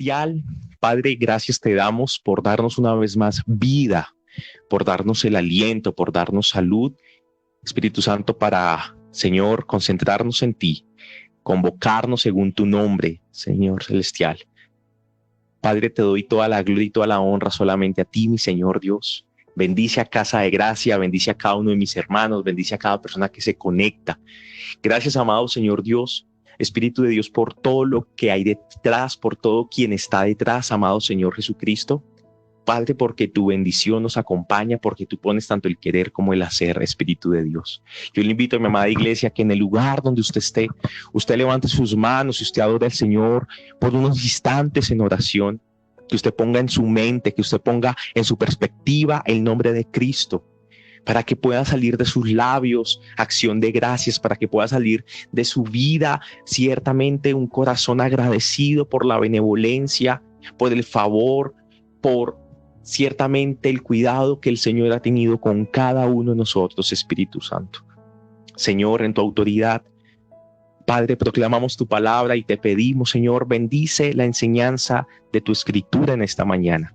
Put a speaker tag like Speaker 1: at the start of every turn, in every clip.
Speaker 1: Celestial, Padre, gracias te damos por darnos una vez más vida, por darnos el aliento, por darnos salud. Espíritu Santo, para, Señor, concentrarnos en ti, convocarnos según tu nombre, Señor Celestial. Padre, te doy toda la gloria y toda la honra solamente a ti, mi Señor Dios. Bendice a Casa de Gracia, bendice a cada uno de mis hermanos, bendice a cada persona que se conecta. Gracias, amado Señor Dios, Espíritu de Dios, por todo lo que hay detrás, por todo quien está detrás, amado Señor Jesucristo. Padre, porque tu bendición nos acompaña, porque tú pones tanto el querer como el hacer, Espíritu de Dios. Yo le invito a mi amada iglesia que en el lugar donde usted esté, usted levante sus manos y usted adore al Señor por unos instantes en oración, que usted ponga en su mente, que usted ponga en su perspectiva el nombre de Cristo, para que pueda salir de sus labios acción de gracias, para que pueda salir de su vida ciertamente un corazón agradecido por la benevolencia, por el favor, por ciertamente el cuidado que el Señor ha tenido con cada uno de nosotros, Espíritu Santo. Señor, en tu autoridad, Padre, proclamamos tu palabra y te pedimos, Señor, bendice la enseñanza de tu escritura en esta mañana.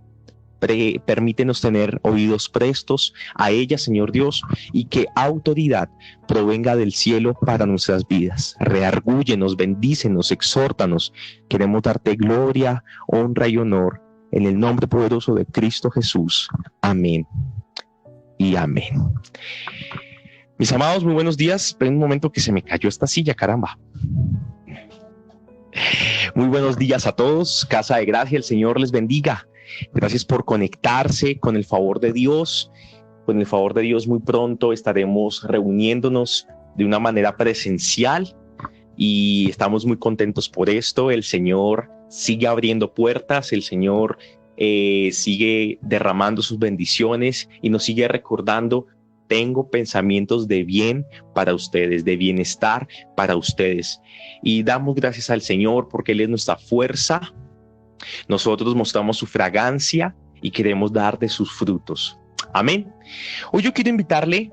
Speaker 1: Permítenos tener oídos prestos a ella, Señor Dios, y que autoridad provenga del cielo para nuestras vidas. Reargúyenos, bendícenos, exhórtanos. Queremos darte gloria, honra y honor en el nombre poderoso de Cristo Jesús. Amén y amén. Mis amados, muy buenos días. Esperen un momento que se me cayó esta silla, caramba. Muy buenos días a todos. Casa de Gracia, el Señor les bendiga. Gracias por conectarse con el favor de Dios. Con el favor de Dios, muy pronto estaremos reuniéndonos de una manera presencial y estamos muy contentos por esto. El Señor sigue abriendo puertas, el Señor sigue derramando sus bendiciones y nos sigue recordando: tengo pensamientos de bien para ustedes, de bienestar para ustedes. Y damos gracias al Señor porque Él es nuestra fuerza. Nosotros mostramos su fragancia y queremos dar de sus frutos. Amén. Hoy yo quiero invitarle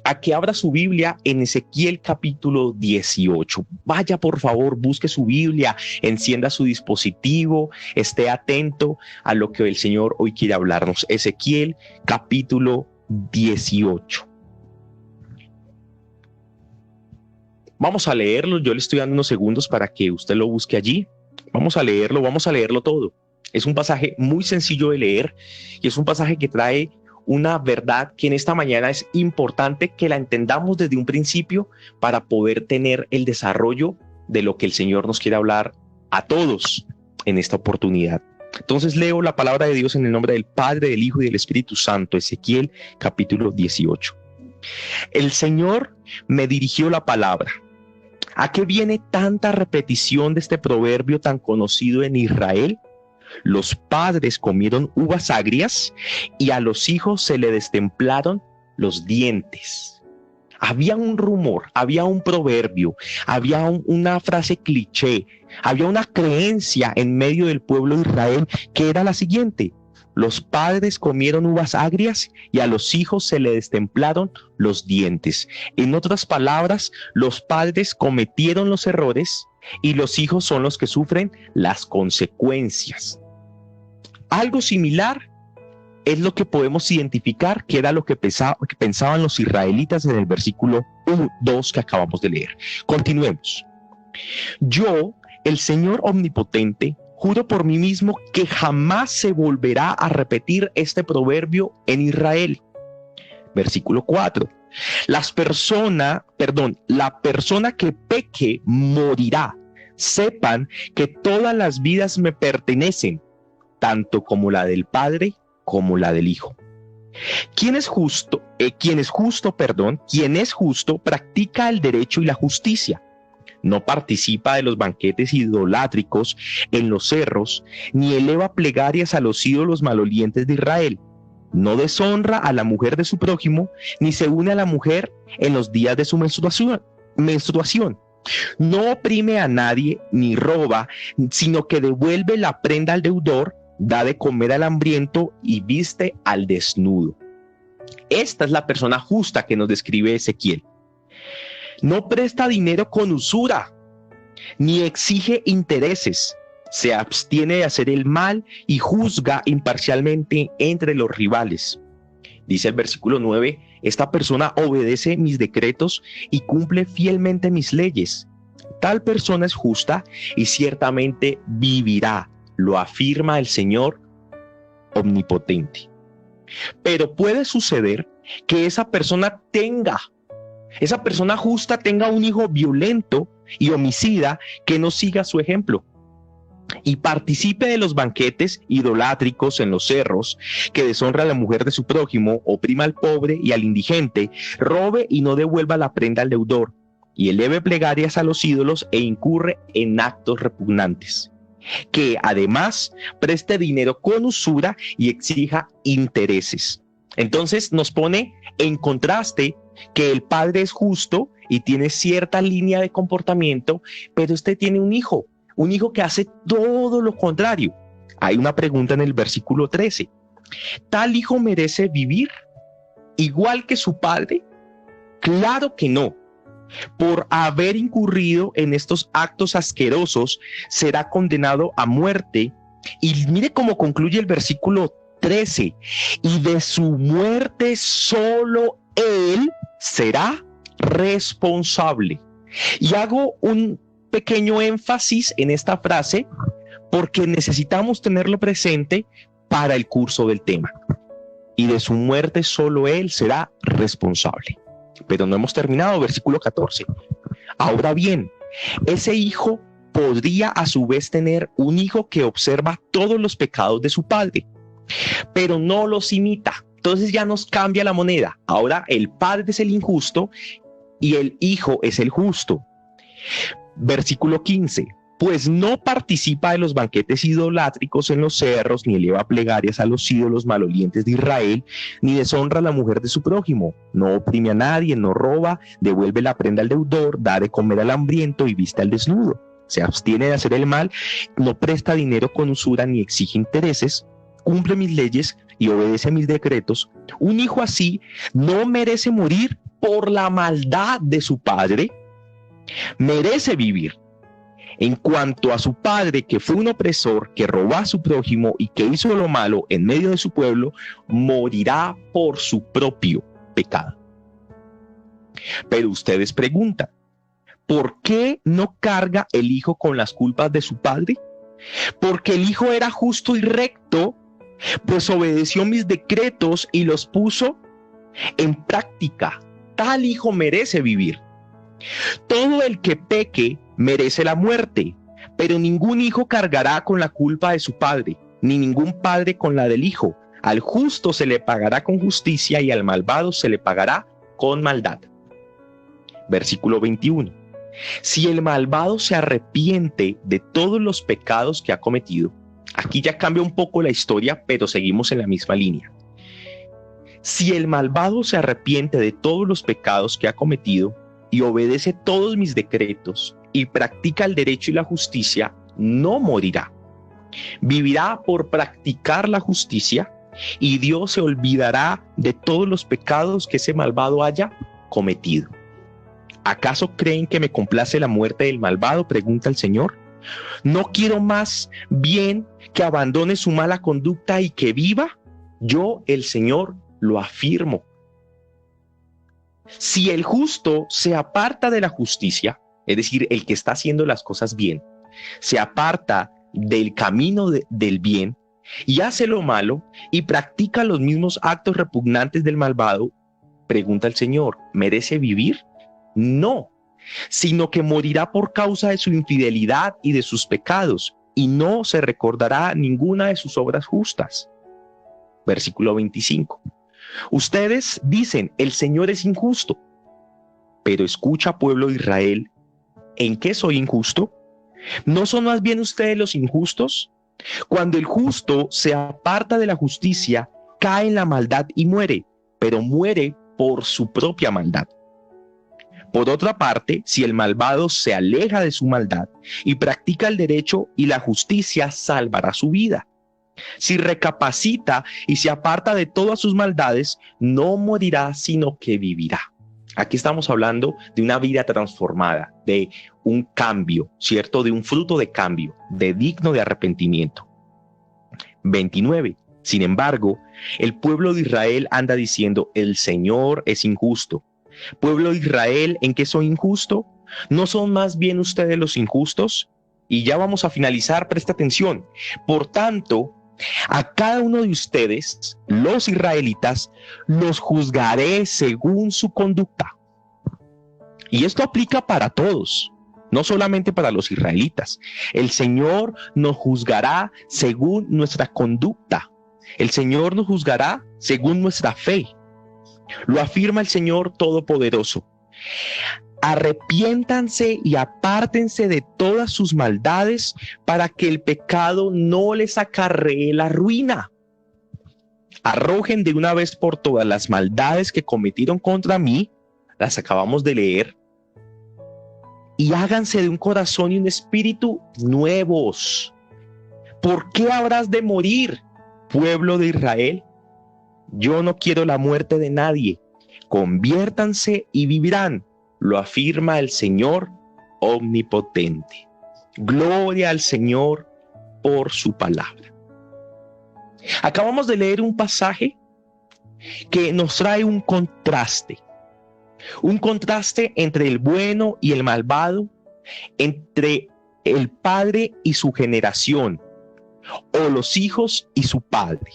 Speaker 1: a que abra su Biblia en Ezequiel capítulo 18. Vaya, por favor, busque su Biblia, encienda su dispositivo, esté atento a lo que el Señor hoy quiere hablarnos. Ezequiel capítulo 18. Vamos a leerlo. Yo le estoy dando unos segundos para que usted lo busque allí. Vamos a leerlo todo. Es un pasaje muy sencillo de leer y es un pasaje que trae una verdad que en esta mañana es importante que la entendamos desde un principio para poder tener el desarrollo de lo que el Señor nos quiere hablar a todos en esta oportunidad. Entonces leo la palabra de Dios en el nombre del Padre, del Hijo y del Espíritu Santo. Ezequiel capítulo 18. El Señor me dirigió la palabra. ¿A qué viene tanta repetición de este proverbio tan conocido en Israel? Los padres comieron uvas agrias y a los hijos se le destemplaron los dientes. Había un rumor, había un proverbio, había una frase cliché, había una creencia en medio del pueblo de Israel que era la siguiente: los padres comieron uvas agrias y a los hijos se le destemplaron los dientes. En otras palabras, los padres cometieron los errores y los hijos son los que sufren las consecuencias. Algo similar es lo que podemos identificar que era lo que pensaban los israelitas en el versículo 2 que acabamos de leer. Continuemos. Yo, el Señor omnipotente, juro por mí mismo que jamás se volverá a repetir este proverbio en Israel. Versículo 4. La persona que peque morirá. Sepan que todas las vidas me pertenecen, tanto como la del Padre como la del Hijo. Quien es justo, practica el derecho y la justicia. No participa de los banquetes idolátricos en los cerros, ni eleva plegarias a los ídolos malolientes de Israel. No deshonra a la mujer de su prójimo, ni se une a la mujer en los días de su menstruación. No oprime a nadie, ni roba, sino que devuelve la prenda al deudor, da de comer al hambriento y viste al desnudo. Esta es la persona justa que nos describe Ezequiel. No presta dinero con usura, ni exige intereses, se abstiene de hacer el mal y juzga imparcialmente entre los rivales. Dice el versículo 9, esta persona obedece mis decretos y cumple fielmente mis leyes. Tal persona es justa y ciertamente vivirá, lo afirma el Señor omnipotente. Pero puede suceder que esa persona justa tenga un hijo violento y homicida que no siga su ejemplo y participe de los banquetes idolátricos en los cerros, que deshonra a la mujer de su prójimo, oprima al pobre y al indigente, robe y no devuelva la prenda al deudor, y eleve plegarias a los ídolos e incurre en actos repugnantes, que además preste dinero con usura y exija intereses. Entonces nos pone en contraste que el padre es justo y tiene cierta línea de comportamiento, pero este tiene un hijo que hace todo lo contrario. Hay una pregunta en el versículo 13. ¿Tal hijo merece vivir igual que su padre? Claro que no. Por haber incurrido en estos actos asquerosos, será condenado a muerte. Y mire cómo concluye el versículo 13. Y de su muerte solo él será responsable. Y hago un pequeño énfasis en esta frase porque necesitamos tenerlo presente para el curso del tema. Y de su muerte solo él será responsable. Pero no hemos terminado, versículo 14. Ahora bien, ese hijo podría a su vez tener un hijo que observa todos los pecados de su padre, pero no los imita. Entonces ya nos cambia la moneda. Ahora el padre es el injusto y el hijo es el justo. Versículo 15. Pues no participa de los banquetes idolátricos en los cerros, ni eleva plegarias a los ídolos malolientes de Israel, ni deshonra a la mujer de su prójimo, no oprime a nadie, no roba, devuelve la prenda al deudor, da de comer al hambriento y viste al desnudo. Se abstiene de hacer el mal, no presta dinero con usura ni exige intereses, cumple mis leyes y obedece mis decretos. Un hijo así no merece morir por la maldad de su padre, merece vivir. En cuanto a su padre, que fue un opresor, que robó a su prójimo y que hizo lo malo en medio de su pueblo, morirá por su propio pecado. Pero ustedes preguntan, ¿por qué no carga el hijo con las culpas de su padre? Porque el hijo era justo y recto, pues obedeció mis decretos y los puso en práctica. Tal hijo merece vivir. Todo el que peque merece la muerte, pero ningún hijo cargará con la culpa de su padre, ni ningún padre con la del hijo. Al justo se le pagará con justicia y al malvado se le pagará con maldad. Versículo 21. Si el malvado se arrepiente de todos los pecados que ha cometido, aquí ya cambia un poco la historia, pero seguimos en la misma línea. Si el malvado se arrepiente de todos los pecados que ha cometido y obedece todos mis decretos y practica el derecho y la justicia, no morirá. Vivirá por practicar la justicia y Dios se olvidará de todos los pecados que ese malvado haya cometido. ¿Acaso creen que me complace la muerte del malvado?, pregunta el Señor. ¿No quiero más bien que abandone su mala conducta y que viva? Yo, el Señor, lo afirmo. Si el justo se aparta de la justicia, es decir, el que está haciendo las cosas bien, se aparta del camino del bien y hace lo malo y practica los mismos actos repugnantes del malvado, pregunta el Señor, ¿merece vivir? No, sino que morirá por causa de su infidelidad y de sus pecados, y no se recordará ninguna de sus obras justas. Versículo 25. Ustedes dicen, el Señor es injusto, pero escucha, pueblo de Israel, ¿en qué soy injusto? ¿No son más bien ustedes los injustos? Cuando el justo se aparta de la justicia, cae en la maldad y muere, pero muere por su propia maldad. Por otra parte, si el malvado se aleja de su maldad y practica el derecho y la justicia, salvará su vida. Si recapacita y se aparta de todas sus maldades, no morirá, sino que vivirá. Aquí estamos hablando de una vida transformada, de un cambio, ¿cierto? De un fruto de cambio, de digno de arrepentimiento. 29. Sin embargo, el pueblo de Israel anda diciendo, el Señor es injusto. Pueblo de Israel, ¿en qué soy injusto? ¿No son más bien ustedes los injustos? Y ya vamos a finalizar, presta atención. Por tanto, a cada uno de ustedes, los israelitas, los juzgaré según su conducta. Y esto aplica para todos, no solamente para los israelitas. El Señor nos juzgará según nuestra conducta. El Señor nos juzgará según nuestra fe. Lo afirma el Señor Todopoderoso. Arrepiéntanse y apártense de todas sus maldades para que el pecado no les acarree la ruina. Arrojen de una vez por todas las maldades que cometieron contra mí, las acabamos de leer, y háganse de un corazón y un espíritu nuevos. ¿Por qué habrás de morir, pueblo de Israel? Yo no quiero la muerte de nadie. Conviértanse y vivirán, lo afirma el Señor omnipotente. Gloria al Señor por su palabra. Acabamos de leer un pasaje que nos trae un contraste entre el bueno y el malvado, entre el padre y su generación, o los hijos y su padre.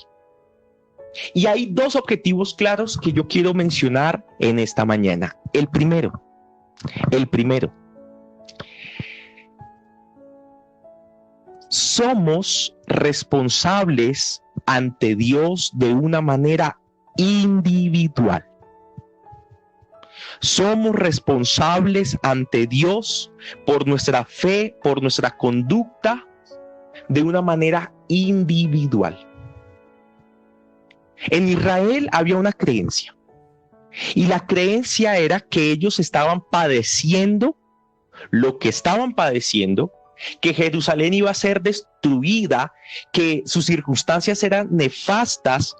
Speaker 1: Y hay dos objetivos claros que yo quiero mencionar en esta mañana. El primero, somos responsables ante Dios de una manera individual. Somos responsables ante Dios por nuestra fe, por nuestra conducta, de una manera individual. En Israel había una creencia, y la creencia era que ellos estaban padeciendo lo que estaban padeciendo, que Jerusalén iba a ser destruida, que sus circunstancias eran nefastas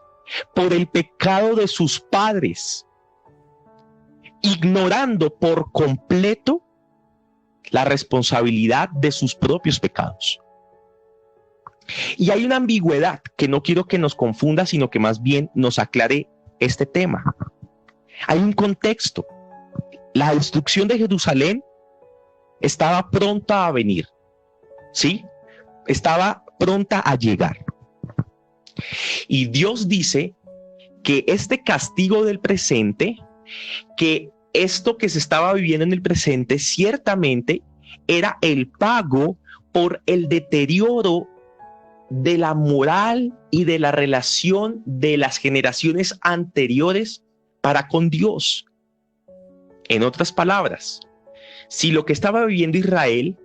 Speaker 1: por el pecado de sus padres, ignorando por completo la responsabilidad de sus propios pecados. Y hay una ambigüedad que no quiero que nos confunda, sino que más bien nos aclare este tema. Hay un contexto. La destrucción de Jerusalén estaba pronta a venir, ¿sí? Estaba pronta a llegar. Y Dios dice que este castigo del presente, que esto que se estaba viviendo en el presente, ciertamente era el pago por el deterioro de la moral y de la relación de las generaciones anteriores para con Dios. En otras palabras, si lo que estaba viviendo Israel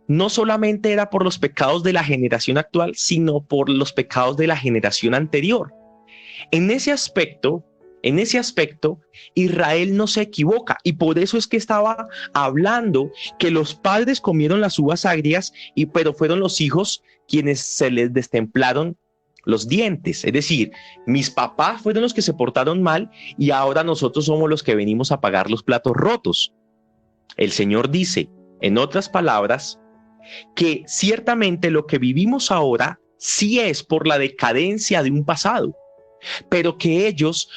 Speaker 1: no solamente era por los pecados de la generación actual, sino por los pecados de la generación anterior. En ese aspecto, Israel no se equivoca, y por eso es que estaba hablando que los padres comieron las uvas agrias, pero fueron los hijos quienes se les destemplaron los dientes. Es decir, mis papás fueron los que se portaron mal y ahora nosotros somos los que venimos a pagar los platos rotos. El Señor dice, en otras palabras, que ciertamente lo que vivimos ahora sí es por la decadencia de un pasado, pero que ellos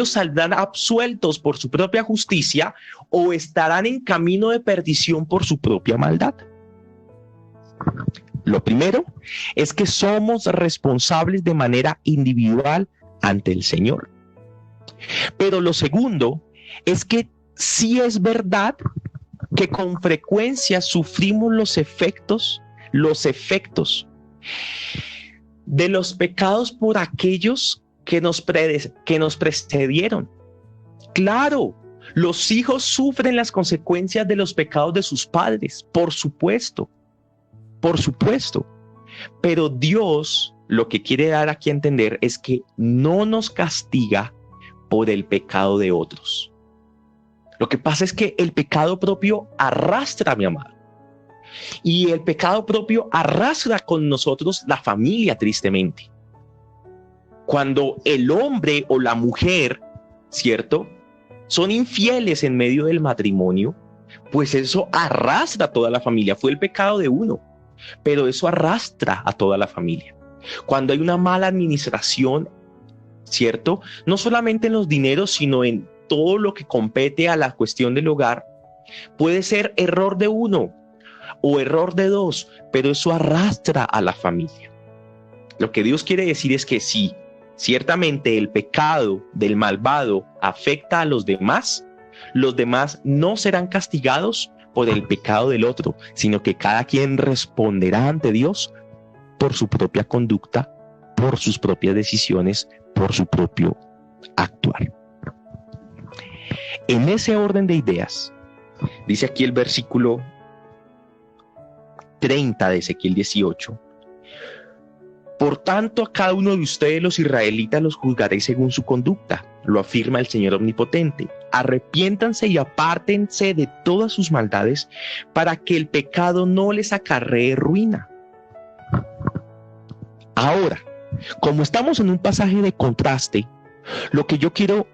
Speaker 1: saldrán absueltos por su propia justicia o estarán en camino de perdición por su propia maldad. Lo primero es que somos responsables de manera individual ante el Señor. Pero lo segundo es que sí es verdad que con frecuencia sufrimos los efectos de los pecados por aquellos que nos precedieron. Claro, los hijos sufren las consecuencias de los pecados de sus padres, por supuesto. Pero Dios lo que quiere dar aquí a entender es que no nos castiga por el pecado de otros. Lo que pasa es que el pecado propio arrastra, mi amado. Y el pecado propio arrastra con nosotros la familia, tristemente. Cuando el hombre o la mujer, ¿cierto?, son infieles en medio del matrimonio, pues eso arrastra a toda la familia. Fue el pecado de uno, pero eso arrastra a toda la familia. Cuando hay una mala administración, ¿cierto? No solamente en los dineros, sino en todo lo que compete a la cuestión del hogar, puede ser error de uno o error de dos, pero eso arrastra a la familia. Lo que Dios quiere decir es que sí, ciertamente el pecado del malvado afecta a los demás no serán castigados por el pecado del otro, sino que cada quien responderá ante Dios por su propia conducta, por sus propias decisiones, por su propio actuar. En ese orden de ideas, dice aquí el versículo 30 de Ezequiel 18, por tanto a cada uno de ustedes los israelitas los juzgaréis según su conducta, lo afirma el Señor Omnipotente. Arrepiéntanse y apártense de todas sus maldades para que el pecado no les acarree ruina. Ahora, como estamos en un pasaje de contraste, lo que yo quiero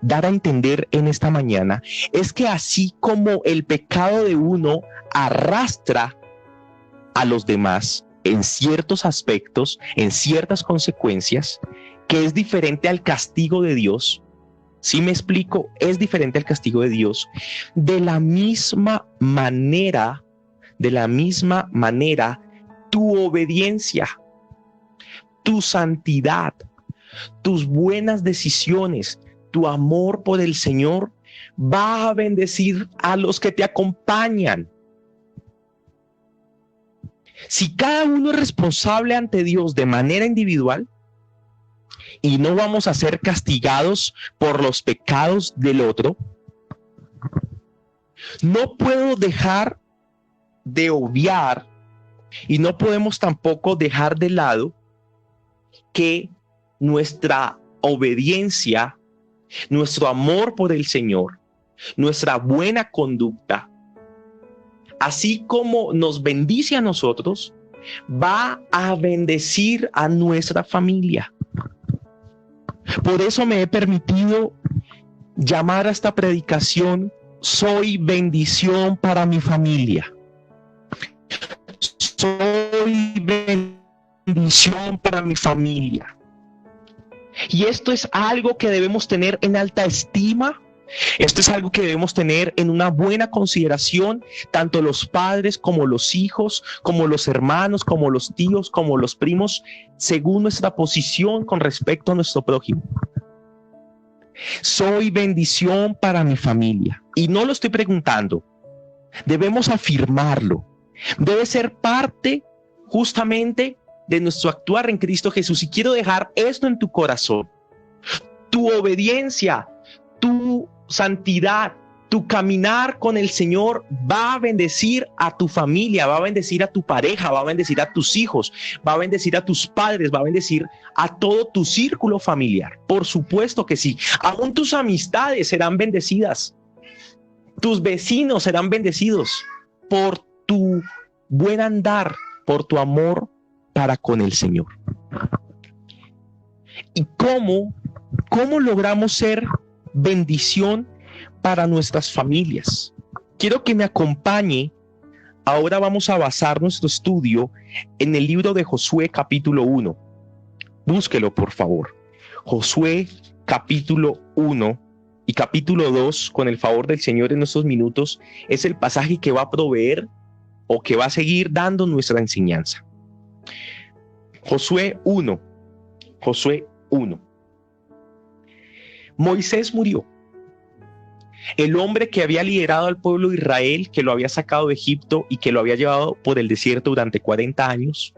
Speaker 1: dar a entender en esta mañana es que así como el pecado de uno arrastra a los demás en ciertos aspectos, en ciertas consecuencias, que es diferente al castigo de Dios, ¿sí me explico? Es diferente al castigo de Dios. De la misma manera, tu obediencia, tu santidad, tus buenas decisiones, tu amor por el Señor va a bendecir a los que te acompañan. Si cada uno es responsable ante Dios de manera individual y no vamos a ser castigados por los pecados del otro, no puedo dejar de obviar y no podemos tampoco dejar de lado que nuestra obediencia, nuestro amor por el Señor, nuestra buena conducta, así como nos bendice a nosotros, va a bendecir a nuestra familia. Por eso me he permitido llamar a esta predicación "Soy bendición para mi familia". Soy bendición para mi familia. Y esto es algo que debemos tener en alta estima. Esto es algo que debemos tener en una buena consideración, tanto los padres como los hijos, como los hermanos, como los tíos, como los primos, según nuestra posición con respecto a nuestro prójimo. Soy bendición para mi familia. Y no lo estoy preguntando, debemos afirmarlo. Debe ser parte justamente de nuestro actuar en Cristo Jesús. Y quiero dejar esto en tu corazón. Tu obediencia, tu santidad, tu caminar con el Señor va a bendecir a tu familia, va a bendecir a tu pareja, va a bendecir a tus hijos, va a bendecir a tus padres, va a bendecir a todo tu círculo familiar. Por supuesto que sí. Aún tus amistades serán bendecidas. Tus vecinos serán bendecidos por tu buen andar, por tu amor para con el Señor. ¿Y cómo logramos ser bendición para nuestras familias? Quiero que me acompañe. Ahora vamos a basar nuestro estudio en el libro de Josué capítulo 1. Búsquelo, por favor. Josué capítulo 1 y capítulo 2, con el favor del Señor en estos minutos, es el pasaje que va a proveer o que va a seguir dando nuestra enseñanza. Josué 1. Moisés murió. El hombre que había liderado al pueblo de Israel, que lo había sacado de Egipto y que lo había llevado por el desierto durante 40 años.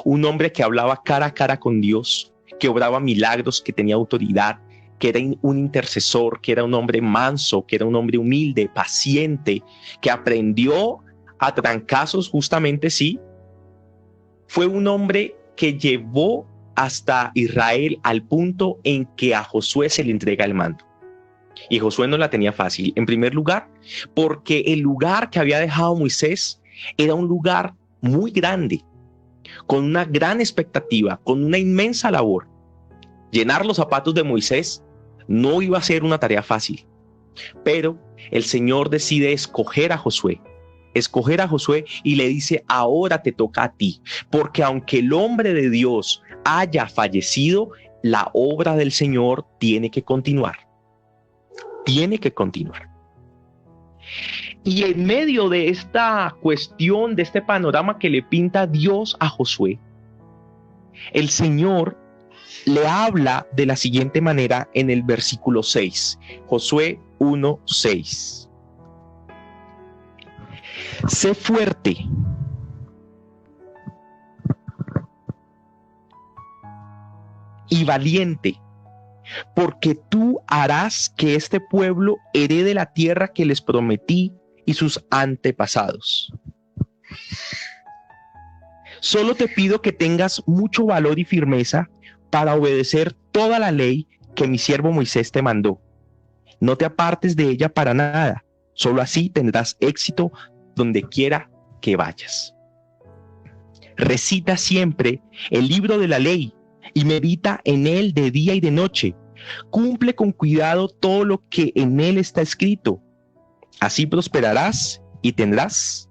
Speaker 1: Un hombre que hablaba cara a cara con Dios, que obraba milagros, que tenía autoridad, que era un intercesor, que era un hombre manso, que era un hombre humilde, paciente, que aprendió a trancazos justamente, sí. Fue un hombre que llevó hasta Israel al punto en que a Josué se le entrega el mando. Y Josué no la tenía fácil. En primer lugar, porque el lugar que había dejado Moisés era un lugar muy grande, con una gran expectativa, con una inmensa labor. Llenar los zapatos de Moisés No iba a ser una tarea fácil, pero el Señor decide escoger a Josué y le dice: ahora te toca a ti, porque aunque el hombre de Dios haya fallecido, la obra del Señor tiene que continuar. Tiene que continuar. Y en medio de esta cuestión, de este panorama que le pinta Dios a Josué, el Señor le habla de la siguiente manera en el versículo 6, Josué 1:6. Sé fuerte y valiente, porque tú harás que este pueblo herede la tierra que les prometí y sus antepasados. Solo te pido que tengas mucho valor y firmeza para obedecer toda la ley que mi siervo Moisés te mandó. No te apartes de ella para nada, solo así tendrás éxito donde quiera que vayas. Recita siempre el libro de la ley y medita en él de día y de noche. Cumple con cuidado todo lo que en él está escrito. Así prosperarás y tendrás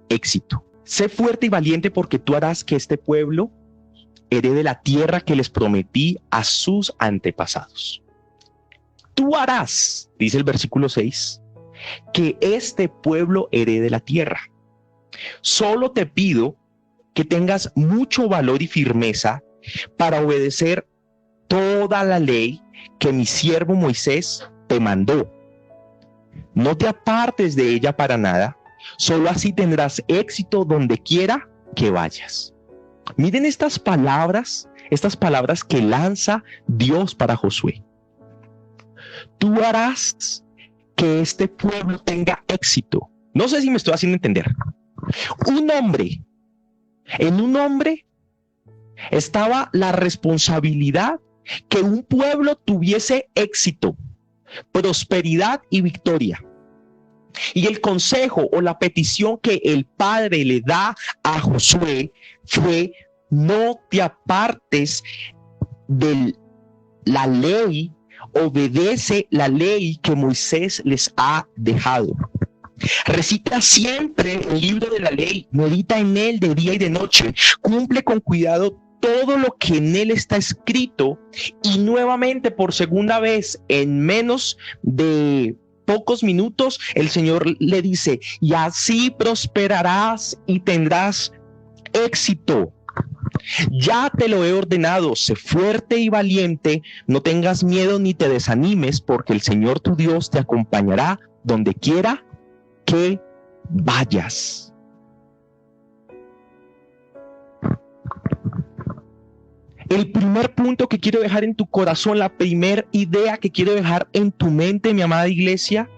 Speaker 1: éxito. Sé fuerte y valiente, porque tú harás que este pueblo herede la tierra que les prometí a sus antepasados. Tú harás, dice el versículo 6, que este pueblo herede la tierra. Solo te pido que tengas mucho valor y firmeza para obedecer toda la ley que mi siervo Moisés te mandó. No te apartes de ella para nada, solo así tendrás éxito donde quiera que vayas. Miren estas palabras que lanza Dios para Josué. Tú harás que este pueblo tenga éxito. No sé si me estoy haciendo entender. En un hombre estaba la responsabilidad que un pueblo tuviese éxito, prosperidad y victoria. Y el consejo o la petición que el Padre le da a Josué fue: no te apartes de la ley, obedece la ley que Moisés les ha dejado. Recita siempre el libro de la ley, medita en él de día y de noche, cumple con cuidado todo lo que en él está escrito. Y nuevamente, por segunda vez, en menos de pocos minutos, el Señor le dice: y así prosperarás y tendrás éxito. Ya te lo he ordenado, sé fuerte y valiente, no tengas miedo ni te desanimes, porque el Señor tu Dios te acompañará donde quiera que vayas. El primer punto que quiero dejar en tu corazón, la primera idea que quiero dejar en tu mente, mi amada iglesia,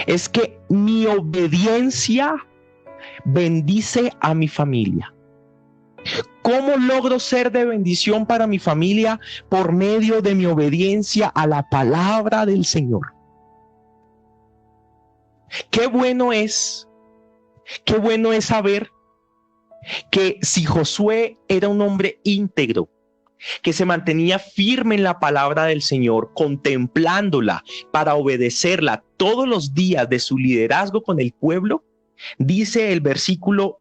Speaker 1: es que mi obediencia bendice a mi familia. ¿Cómo logro ser de bendición para mi familia? Por medio de mi obediencia a la palabra del Señor. Qué bueno es saber que si Josué era un hombre íntegro, que se mantenía firme en la palabra del Señor, contemplándola para obedecerla todos los días de su liderazgo con el pueblo, dice el versículo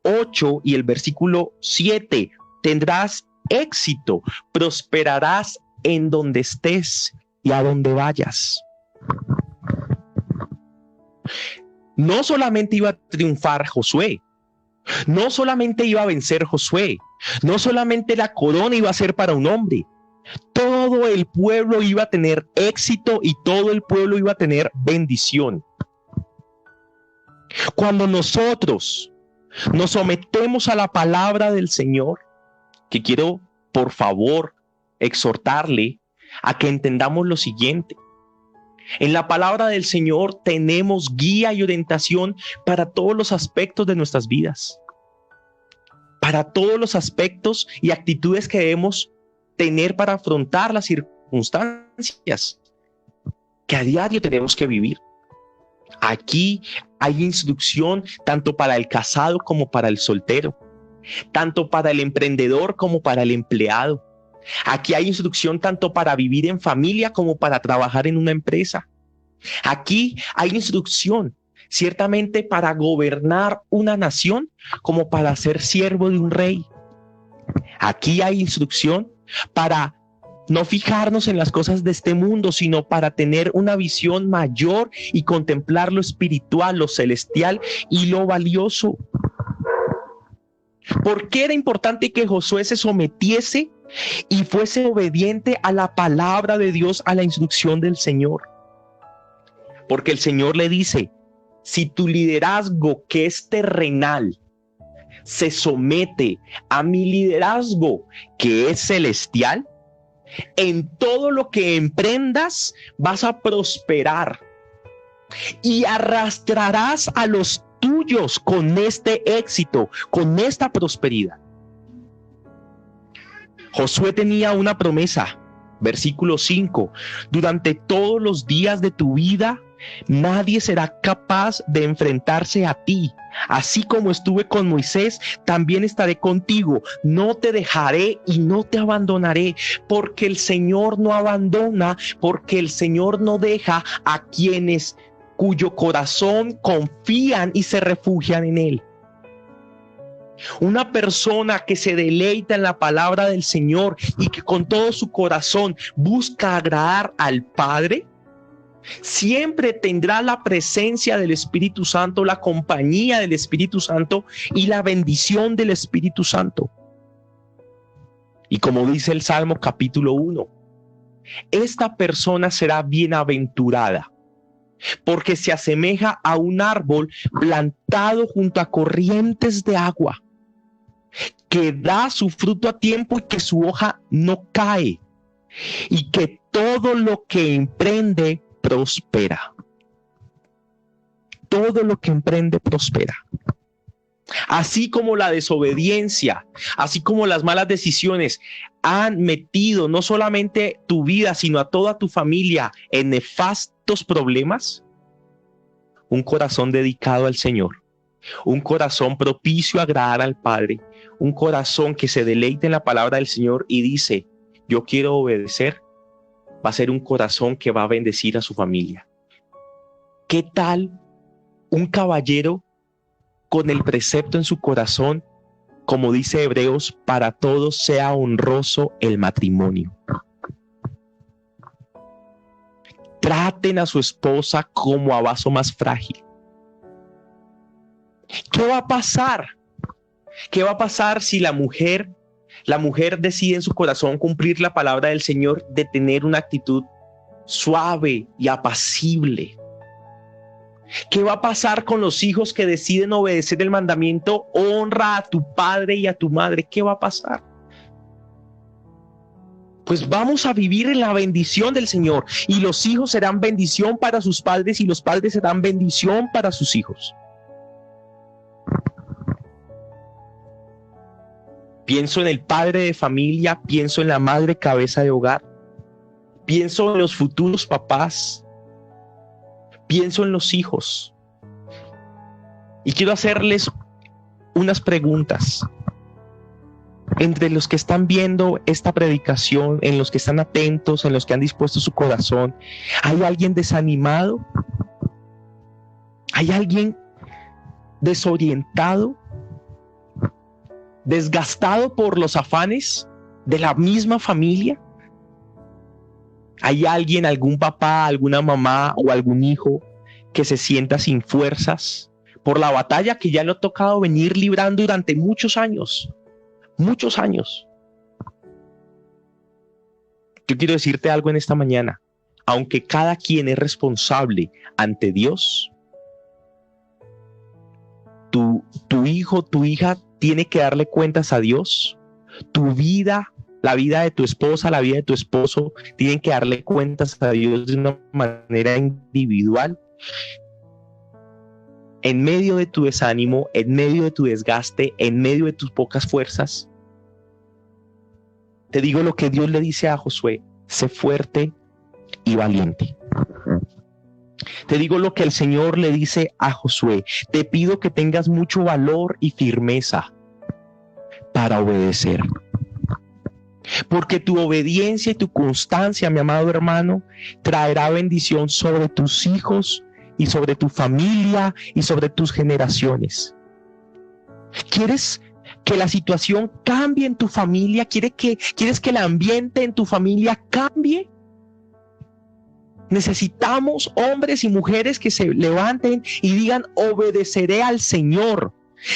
Speaker 1: 8 y el versículo 7, tendrás éxito, prosperarás en donde estés y a donde vayas. No solamente iba a triunfar Josué, no solamente iba a vencer Josué, no solamente la corona iba a ser para un hombre, todo el pueblo iba a tener éxito y todo el pueblo iba a tener bendición. Cuando nosotros nos sometemos a la palabra del Señor, que quiero por favor exhortarle a que entendamos lo siguiente: en la palabra del Señor tenemos guía y orientación para todos los aspectos de nuestras vidas, para todos los aspectos y actitudes que debemos tener para afrontar las circunstancias que a diario tenemos que vivir. Aquí hay instrucción tanto para el casado como para el soltero, tanto para el emprendedor como para el empleado, Aquí hay instrucción tanto para vivir en familia como para trabajar en una empresa. Aquí hay instrucción ciertamente para gobernar una nación como para ser siervo de un rey. Aquí hay instrucción para no fijarnos en las cosas de este mundo, sino para tener una visión mayor y contemplar lo espiritual, lo celestial y lo valioso. ¿Por qué era importante que Josué se sometiese y fuese obediente a la palabra de Dios, a la instrucción del Señor? Porque el Señor le dice, si tu liderazgo, que es terrenal, se somete a mi liderazgo, que es celestial, en todo lo que emprendas vas a prosperar y arrastrarás a los tuyos con este éxito, con esta prosperidad. Josué tenía una promesa, versículo 5, durante todos los días de tu vida, nadie será capaz de enfrentarse a ti. Así como estuve con Moisés, también estaré contigo. No te dejaré y no te abandonaré, porque el Señor no abandona, porque el Señor no deja a quienes cuyo corazón confían y se refugian en Él. Una persona que se deleita en la palabra del Señor y que con todo su corazón busca agradar al Padre, siempre tendrá la presencia del Espíritu Santo, la compañía del Espíritu Santo y la bendición del Espíritu Santo. Y como dice el Salmo capítulo 1, esta persona será bienaventurada, porque se asemeja a un árbol plantado junto a corrientes de agua, que da su fruto a tiempo y que su hoja no cae, y que todo lo que emprende prospera. Todo lo que emprende prospera. Así como la desobediencia, así como las malas decisiones han metido no solamente tu vida, sino a toda tu familia en nefastos problemas, un corazón dedicado al Señor, un corazón propicio a agradar al Padre, un corazón que se deleite en la palabra del Señor y dice, yo quiero obedecer, va a ser un corazón que va a bendecir a su familia. ¿Qué tal un caballero con el precepto en su corazón? Como dice Hebreos, para todos sea honroso el matrimonio. Traten a su esposa como a vaso más frágil. ¿Qué va a pasar? ¿Qué va a pasar si la mujer decide en su corazón cumplir la palabra del Señor, de tener una actitud suave y apacible? ¿Qué va a pasar con los hijos que deciden obedecer el mandamiento, honra a tu padre y a tu madre? ¿Qué va a pasar? Pues vamos a vivir en la bendición del Señor, y los hijos serán bendición para sus padres y los padres serán bendición para sus hijos. Pienso en el padre de familia, pienso en la madre cabeza de hogar, pienso en los futuros papás, pienso en los hijos. Y quiero hacerles unas preguntas. Entre los que están viendo esta predicación, en los que están atentos, en los que han dispuesto su corazón, ¿hay alguien desanimado? ¿Hay alguien desorientado? ¿Desgastado por los afanes de la misma familia? ¿Hay alguien, algún papá, alguna mamá o algún hijo que se sienta sin fuerzas por la batalla que ya le ha tocado venir librando durante muchos años? Muchos años. Yo quiero decirte algo en esta mañana. Aunque cada quien es responsable ante Dios, tu hijo, tu hija tiene que darle cuentas a Dios. Tu vida, la vida de tu esposa, la vida de tu esposo, tienen que darle cuentas a Dios de una manera individual. En medio de tu desánimo, en medio de tu desgaste, en medio de tus pocas fuerzas, te digo lo que Dios le dice a Josué: sé fuerte y valiente. Te digo lo que el Señor le dice a Josué: te pido que tengas mucho valor y firmeza para obedecer. Porque tu obediencia y tu constancia, mi amado hermano, traerá bendición sobre tus hijos y sobre tu familia y sobre tus generaciones. ¿Quieres que la situación cambie en tu familia? ¿Quieres que el ambiente en tu familia cambie? Necesitamos hombres y mujeres que se levanten y digan: obedeceré al Señor,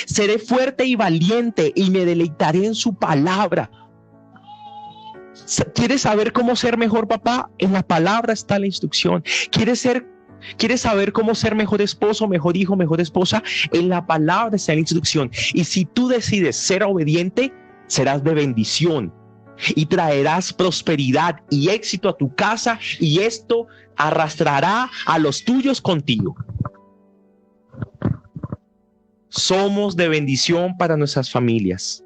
Speaker 1: seré fuerte y valiente y me deleitaré en su palabra. ¿Quieres saber cómo ser mejor papá? En la palabra está la instrucción. ¿Quieres saber cómo ser mejor esposo, mejor hijo, mejor esposa? En la palabra está la instrucción. Y si tú decides ser obediente, serás de bendición y traerás prosperidad y éxito a tu casa, y esto arrastrará a los tuyos contigo. Somos de bendición para nuestras familias.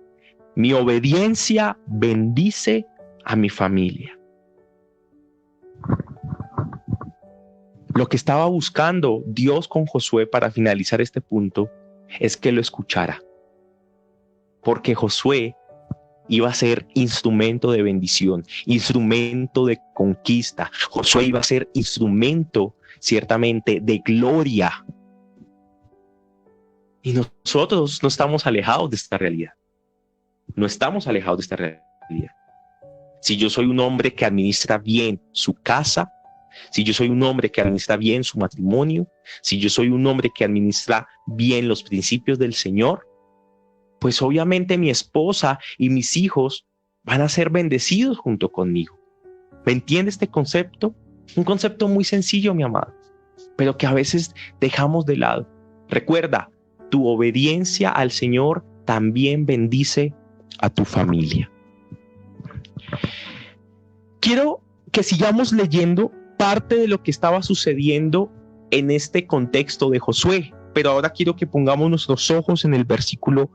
Speaker 1: Mi obediencia bendice a mi familia. Lo que estaba buscando Dios con Josué para finalizar este punto es que lo escuchara, porque Josué iba a ser instrumento de bendición, instrumento de conquista. Josué iba a ser instrumento, ciertamente, de gloria. Y nosotros no estamos alejados de esta realidad. No estamos alejados de esta realidad. Si yo soy un hombre que administra bien su casa, si yo soy un hombre que administra bien su matrimonio, si yo soy un hombre que administra bien los principios del Señor, pues obviamente mi esposa y mis hijos van a ser bendecidos junto conmigo. ¿Me entiende este concepto? Un concepto muy sencillo, mi amado, pero que a veces dejamos de lado. Recuerda, tu obediencia al Señor también bendice a tu familia. Quiero que sigamos leyendo parte de lo que estaba sucediendo en este contexto de Josué, pero ahora quiero que pongamos nuestros ojos en el versículo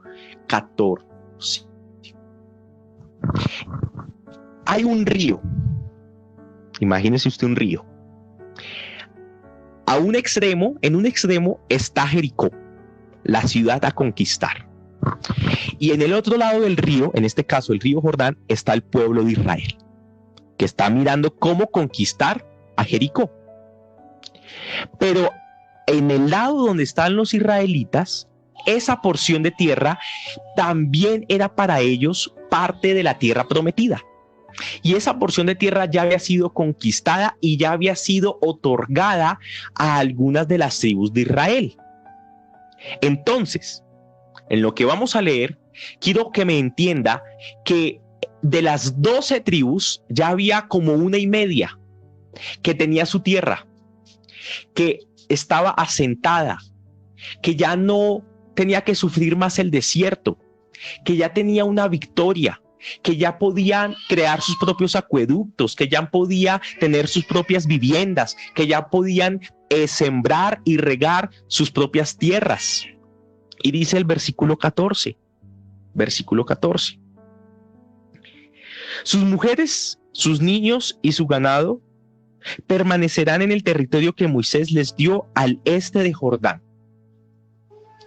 Speaker 1: 14. Hay un río. Imagínese usted un río. En un extremo está Jericó, la ciudad a conquistar. Y en el otro lado del río, en este caso el río Jordán, está el pueblo de Israel, que está mirando cómo conquistar a Jericó. Pero en el lado donde están los israelitas, esa porción de tierra también era para ellos parte de la tierra prometida. Y esa porción de tierra ya había sido conquistada y ya había sido otorgada a algunas de las tribus de Israel. Entonces, en lo que vamos a leer, quiero que me entienda que de las 12 tribus ya había como 1.5 que tenía su tierra, que estaba asentada, que ya no tenía que sufrir más el desierto, que ya tenía una victoria, que ya podían crear sus propios acueductos, que ya podía tener sus propias viviendas, que ya podían sembrar y regar sus propias tierras. Y dice el versículo 14, sus mujeres, sus niños y su ganado permanecerán en el territorio que Moisés les dio al este de Jordán.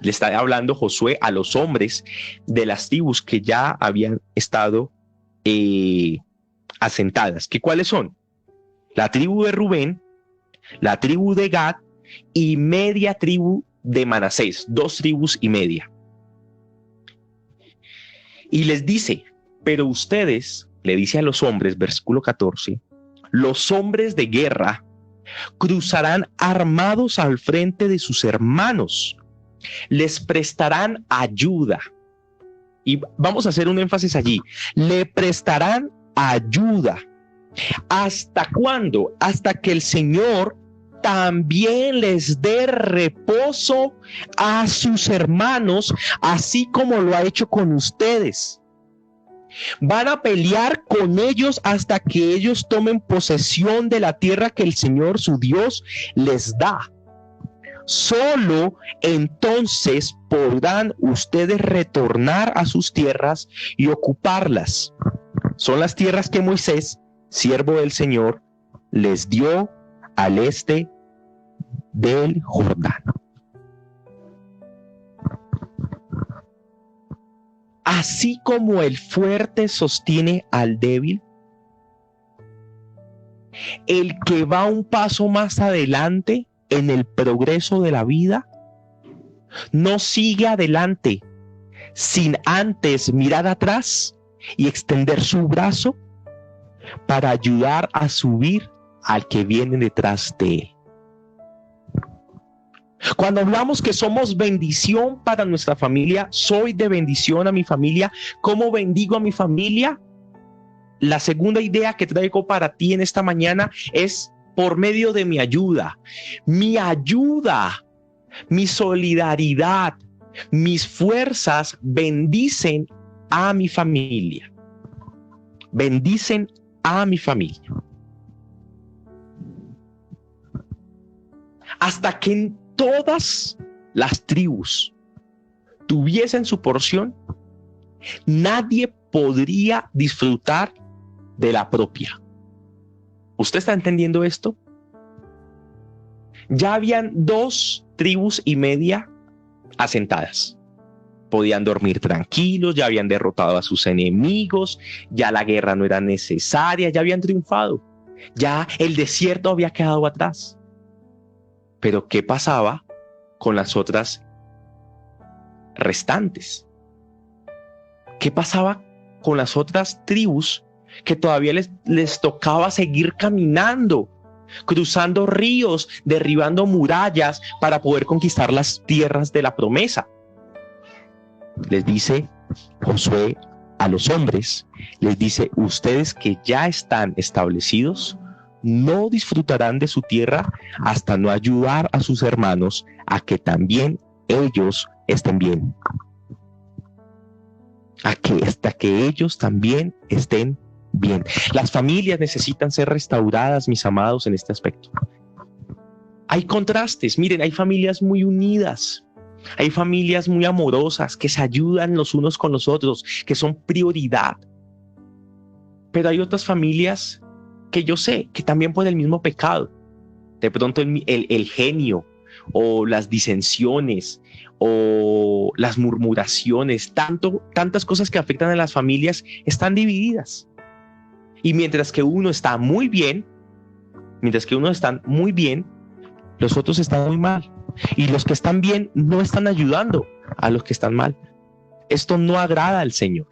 Speaker 1: Le está hablando Josué a los hombres de las tribus que ya habían estado asentadas. ¿Qué cuáles son? La tribu de Rubén, la tribu de Gad y media tribu de Manasés, 2 tribus y media. Y les dice: pero ustedes, le dice a los hombres, versículo 14, los hombres de guerra cruzarán armados al frente de sus hermanos, les prestarán ayuda. Y vamos a hacer un énfasis allí: le prestarán ayuda. ¿Hasta cuándo? Hasta que el Señor también les dé reposo a sus hermanos, así como lo ha hecho con ustedes. Van a pelear con ellos hasta que ellos tomen posesión de la tierra que el Señor su Dios les da. Solo entonces podrán ustedes retornar a sus tierras y ocuparlas. Son las tierras que Moisés, siervo del Señor, les dio al este del Jordán. Así como el fuerte sostiene al débil, el que va un paso más adelante en el progreso de la vida no sigue adelante sin antes mirar atrás y extender su brazo para ayudar a subir al que viene detrás de él. Cuando hablamos que somos bendición para nuestra familia, soy de bendición a mi familia, ¿cómo bendigo a mi familia? La segunda idea que traigo para ti en esta mañana es por medio de mi ayuda, mi solidaridad, mis fuerzas bendicen a mi familia. Bendicen a mi familia. Hasta que en todas las tribus tuviesen su porción, nadie podría disfrutar de la propia. ¿Usted está entendiendo esto? Ya habían 2 tribus y media asentadas. Podían dormir tranquilos, ya habían derrotado a sus enemigos, ya la guerra no era necesaria, ya habían triunfado, ya el desierto había quedado atrás. Pero ¿qué pasaba con las otras restantes? ¿Qué pasaba con las otras tribus que todavía les tocaba seguir caminando, cruzando ríos, derribando murallas para poder conquistar las tierras de la promesa? Les dice Josué a los hombres, les dice: ustedes que ya están establecidos no disfrutarán de su tierra hasta no ayudar a sus hermanos a que también ellos estén bien. Hasta que ellos también estén bien. Las familias necesitan ser restauradas, mis amados, en este aspecto. Hay contrastes. Miren, hay familias muy unidas. Hay familias muy amorosas que se ayudan los unos con los otros, que son prioridad. Pero hay otras familias que yo sé que también por el mismo pecado, de pronto el genio o las disensiones o las murmuraciones, tantas cosas que afectan a las familias están divididas. Y mientras que uno está muy bien, los otros están muy mal. Y los que están bien no están ayudando a los que están mal. Esto no agrada al Señor.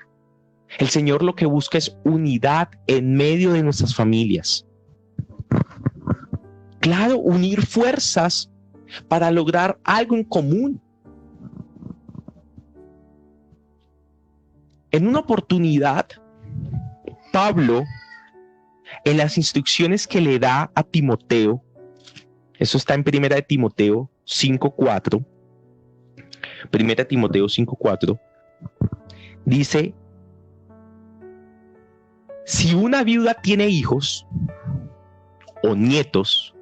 Speaker 1: El Señor lo que busca es unidad en medio de nuestras familias. Claro, unir fuerzas para lograr algo en común. En una oportunidad, Pablo, en las instrucciones que le da a Timoteo, eso está en 1 Timoteo 5:4, 1 Timoteo 5:4, dice: si una viuda tiene hijos o nietos,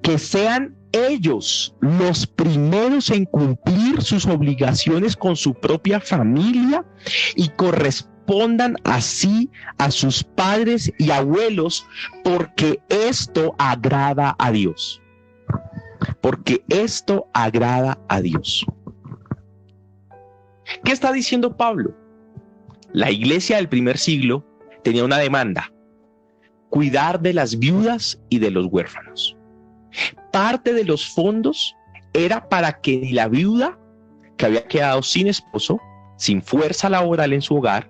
Speaker 1: que sean ellos los primeros en cumplir sus obligaciones con su propia familia y correspondan así a sus padres y abuelos, porque esto agrada a Dios. Porque esto agrada a Dios. ¿Qué está diciendo Pablo? La iglesia del primer siglo tenía una demanda: cuidar de las viudas y de los huérfanos. Parte de los fondos era para que ni la viuda, que había quedado sin esposo, sin fuerza laboral en su hogar,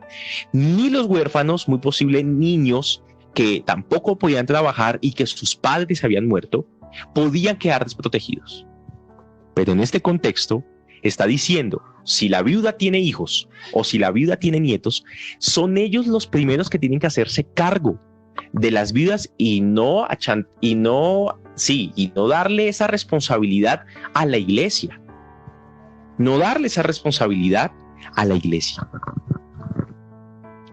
Speaker 1: ni los huérfanos, muy posible niños que tampoco podían trabajar y que sus padres habían muerto, podían quedar desprotegidos. Pero en este contexto está diciendo: si la viuda tiene hijos o si la viuda tiene nietos, son ellos los primeros que tienen que hacerse cargo de las viudas y no darle esa responsabilidad a la iglesia. No darle esa responsabilidad a la iglesia.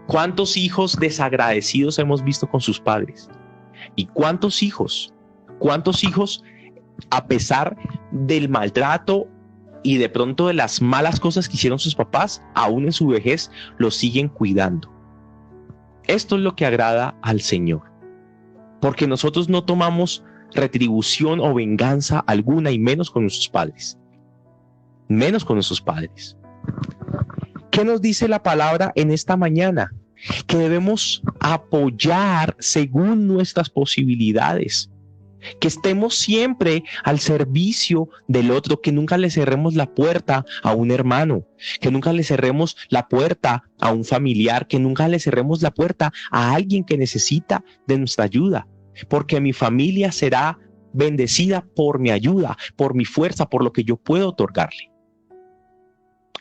Speaker 1: ¿Cuántos hijos desagradecidos hemos visto con sus padres? ¿Y cuántos hijos, a pesar del maltrato y de pronto de las malas cosas que hicieron sus papás, aún en su vejez los siguen cuidando? Esto es lo que agrada al Señor, porque nosotros no tomamos retribución o venganza alguna, y menos con nuestros padres. ¿Qué nos dice la palabra en esta mañana? Que debemos apoyar según nuestras posibilidades, que estemos siempre al servicio del otro, que nunca le cerremos la puerta a un hermano, que nunca le cerremos la puerta a un familiar, que nunca le cerremos la puerta a alguien que necesita de nuestra ayuda, porque mi familia será bendecida por mi ayuda, por mi fuerza, por lo que yo puedo otorgarle.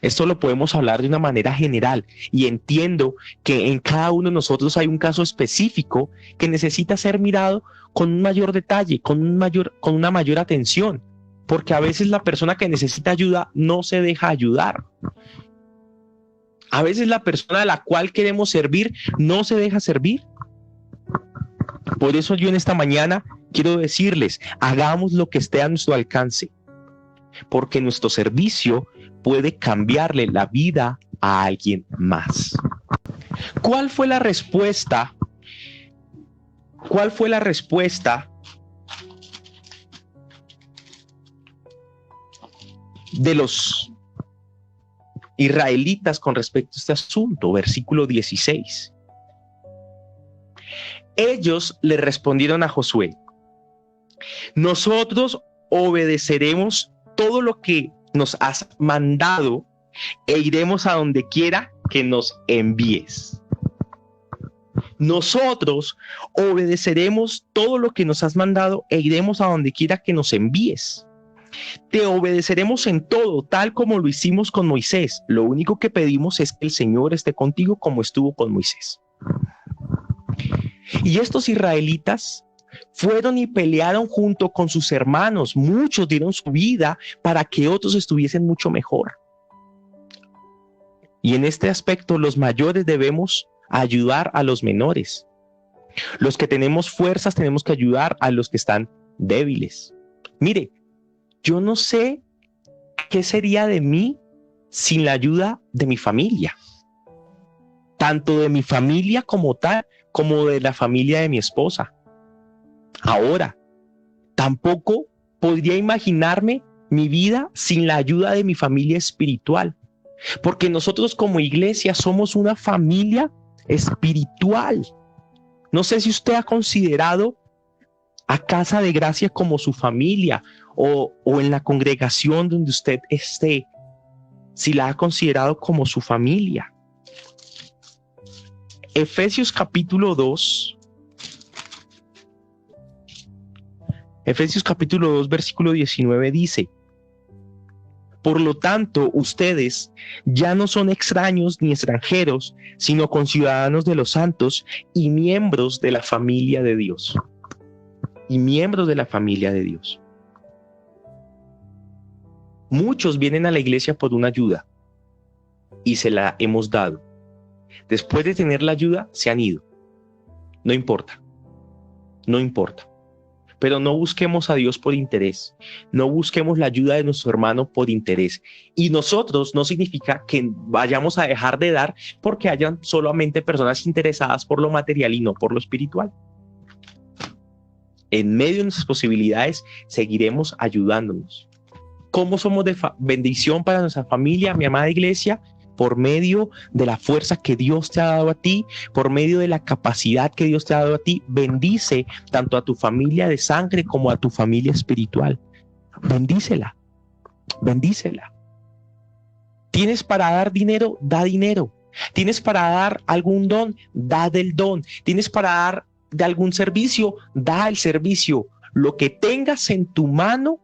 Speaker 1: Esto lo podemos hablar de una manera general y entiendo que en cada uno de nosotros hay un caso específico que necesita ser mirado con un mayor detalle, con una mayor atención, porque a veces la persona que necesita ayuda no se deja ayudar. A veces la persona a la cual queremos servir no se deja servir. Por eso yo en esta mañana quiero decirles, hagamos lo que esté a nuestro alcance, porque nuestro servicio puede cambiarle la vida a alguien más. ¿Cuál fue la respuesta? ¿Cuál fue la respuesta de los israelitas con respecto a este asunto? Versículo 16. Ellos le respondieron a Josué: nosotros obedeceremos todo lo que nos has mandado e iremos a donde quiera que nos envíes. Nosotros obedeceremos todo lo que nos has mandado e iremos a donde quiera que nos envíes. Te obedeceremos en todo, tal como lo hicimos con Moisés. Lo único que pedimos es que el Señor esté contigo como estuvo con Moisés. Y estos israelitas fueron y pelearon junto con sus hermanos. Muchos dieron su vida para que otros estuviesen mucho mejor. Y en este aspecto los mayores debemos ayudar a los menores. Los que tenemos fuerzas tenemos que ayudar a los que están débiles. Mire, yo no sé qué sería de mí sin la ayuda de mi familia. Tanto de mi familia como tal, como de la familia de mi esposa. Ahora, tampoco podría imaginarme mi vida sin la ayuda de mi familia espiritual, porque nosotros como iglesia somos una familia espiritual. No sé si usted ha considerado a Casa de Gracia como su familia o en la congregación donde usted esté, si la ha considerado como su familia. Efesios capítulo 2, versículo 19 dice: por lo tanto, ustedes ya no son extraños ni extranjeros, sino conciudadanos de los santos y miembros de la familia de Dios. Y miembros de la familia de Dios. Muchos vienen a la iglesia por una ayuda y se la hemos dado. Después de tener la ayuda, se han ido. No importa. No importa. Pero no busquemos a Dios por interés. No busquemos la ayuda de nuestro hermano por interés. Y nosotros no significa que vayamos a dejar de dar porque hayan solamente personas interesadas por lo material y no por lo espiritual. En medio de nuestras posibilidades, seguiremos ayudándonos. ¿Cómo somos de bendición para nuestra familia, mi amada iglesia? Por medio de la fuerza que Dios te ha dado a ti, por medio de la capacidad que Dios te ha dado a ti. Bendice tanto a tu familia de sangre como a tu familia espiritual. Bendícela, bendícela. ¿Tienes para dar dinero? Da dinero. ¿Tienes para dar algún don? Da del don. ¿Tienes para dar de algún servicio? Da el servicio. Lo que tengas en tu mano,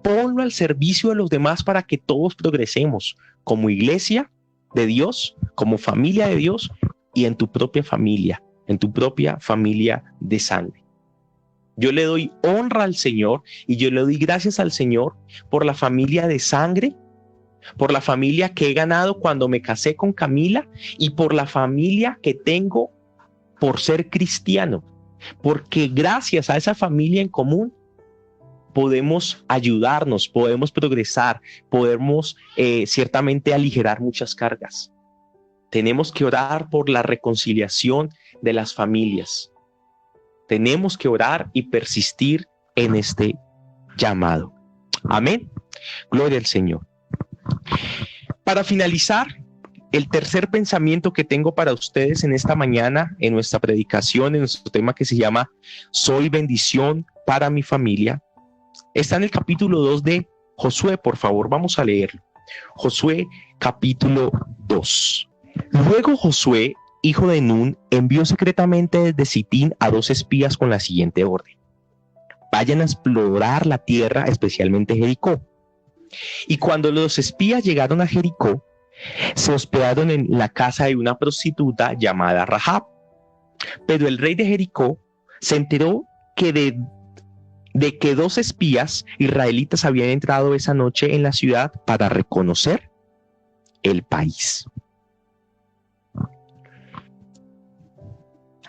Speaker 1: ponlo al servicio de los demás para que todos progresemos como iglesia de Dios, como familia de Dios y en tu propia familia de sangre. Yo le doy honra al Señor y yo le doy gracias al Señor por la familia de sangre, por la familia que he ganado cuando me casé con Camila y por la familia que tengo por ser cristiano, porque gracias a esa familia en común podemos ayudarnos, podemos progresar, podemos ciertamente aligerar muchas cargas. Tenemos que orar por la reconciliación de las familias. Tenemos que orar y persistir en este llamado. Amén. Gloria al Señor. Para finalizar, el tercer pensamiento que tengo para ustedes en esta mañana, en nuestra predicación, en nuestro tema que se llama Soy bendición para mi familia, está en el capítulo 2 de Josué. Por favor, vamos a leerlo. Josué capítulo 2. Luego Josué, hijo de Nun, envió secretamente desde Sitín a 2 espías con la siguiente orden: vayan a explorar la tierra, especialmente Jericó. Y cuando los espías llegaron a Jericó, se hospedaron en la casa de una prostituta llamada Rahab. Pero el rey de Jericó se enteró que de que 2 espías israelitas habían entrado esa noche en la ciudad para reconocer el país.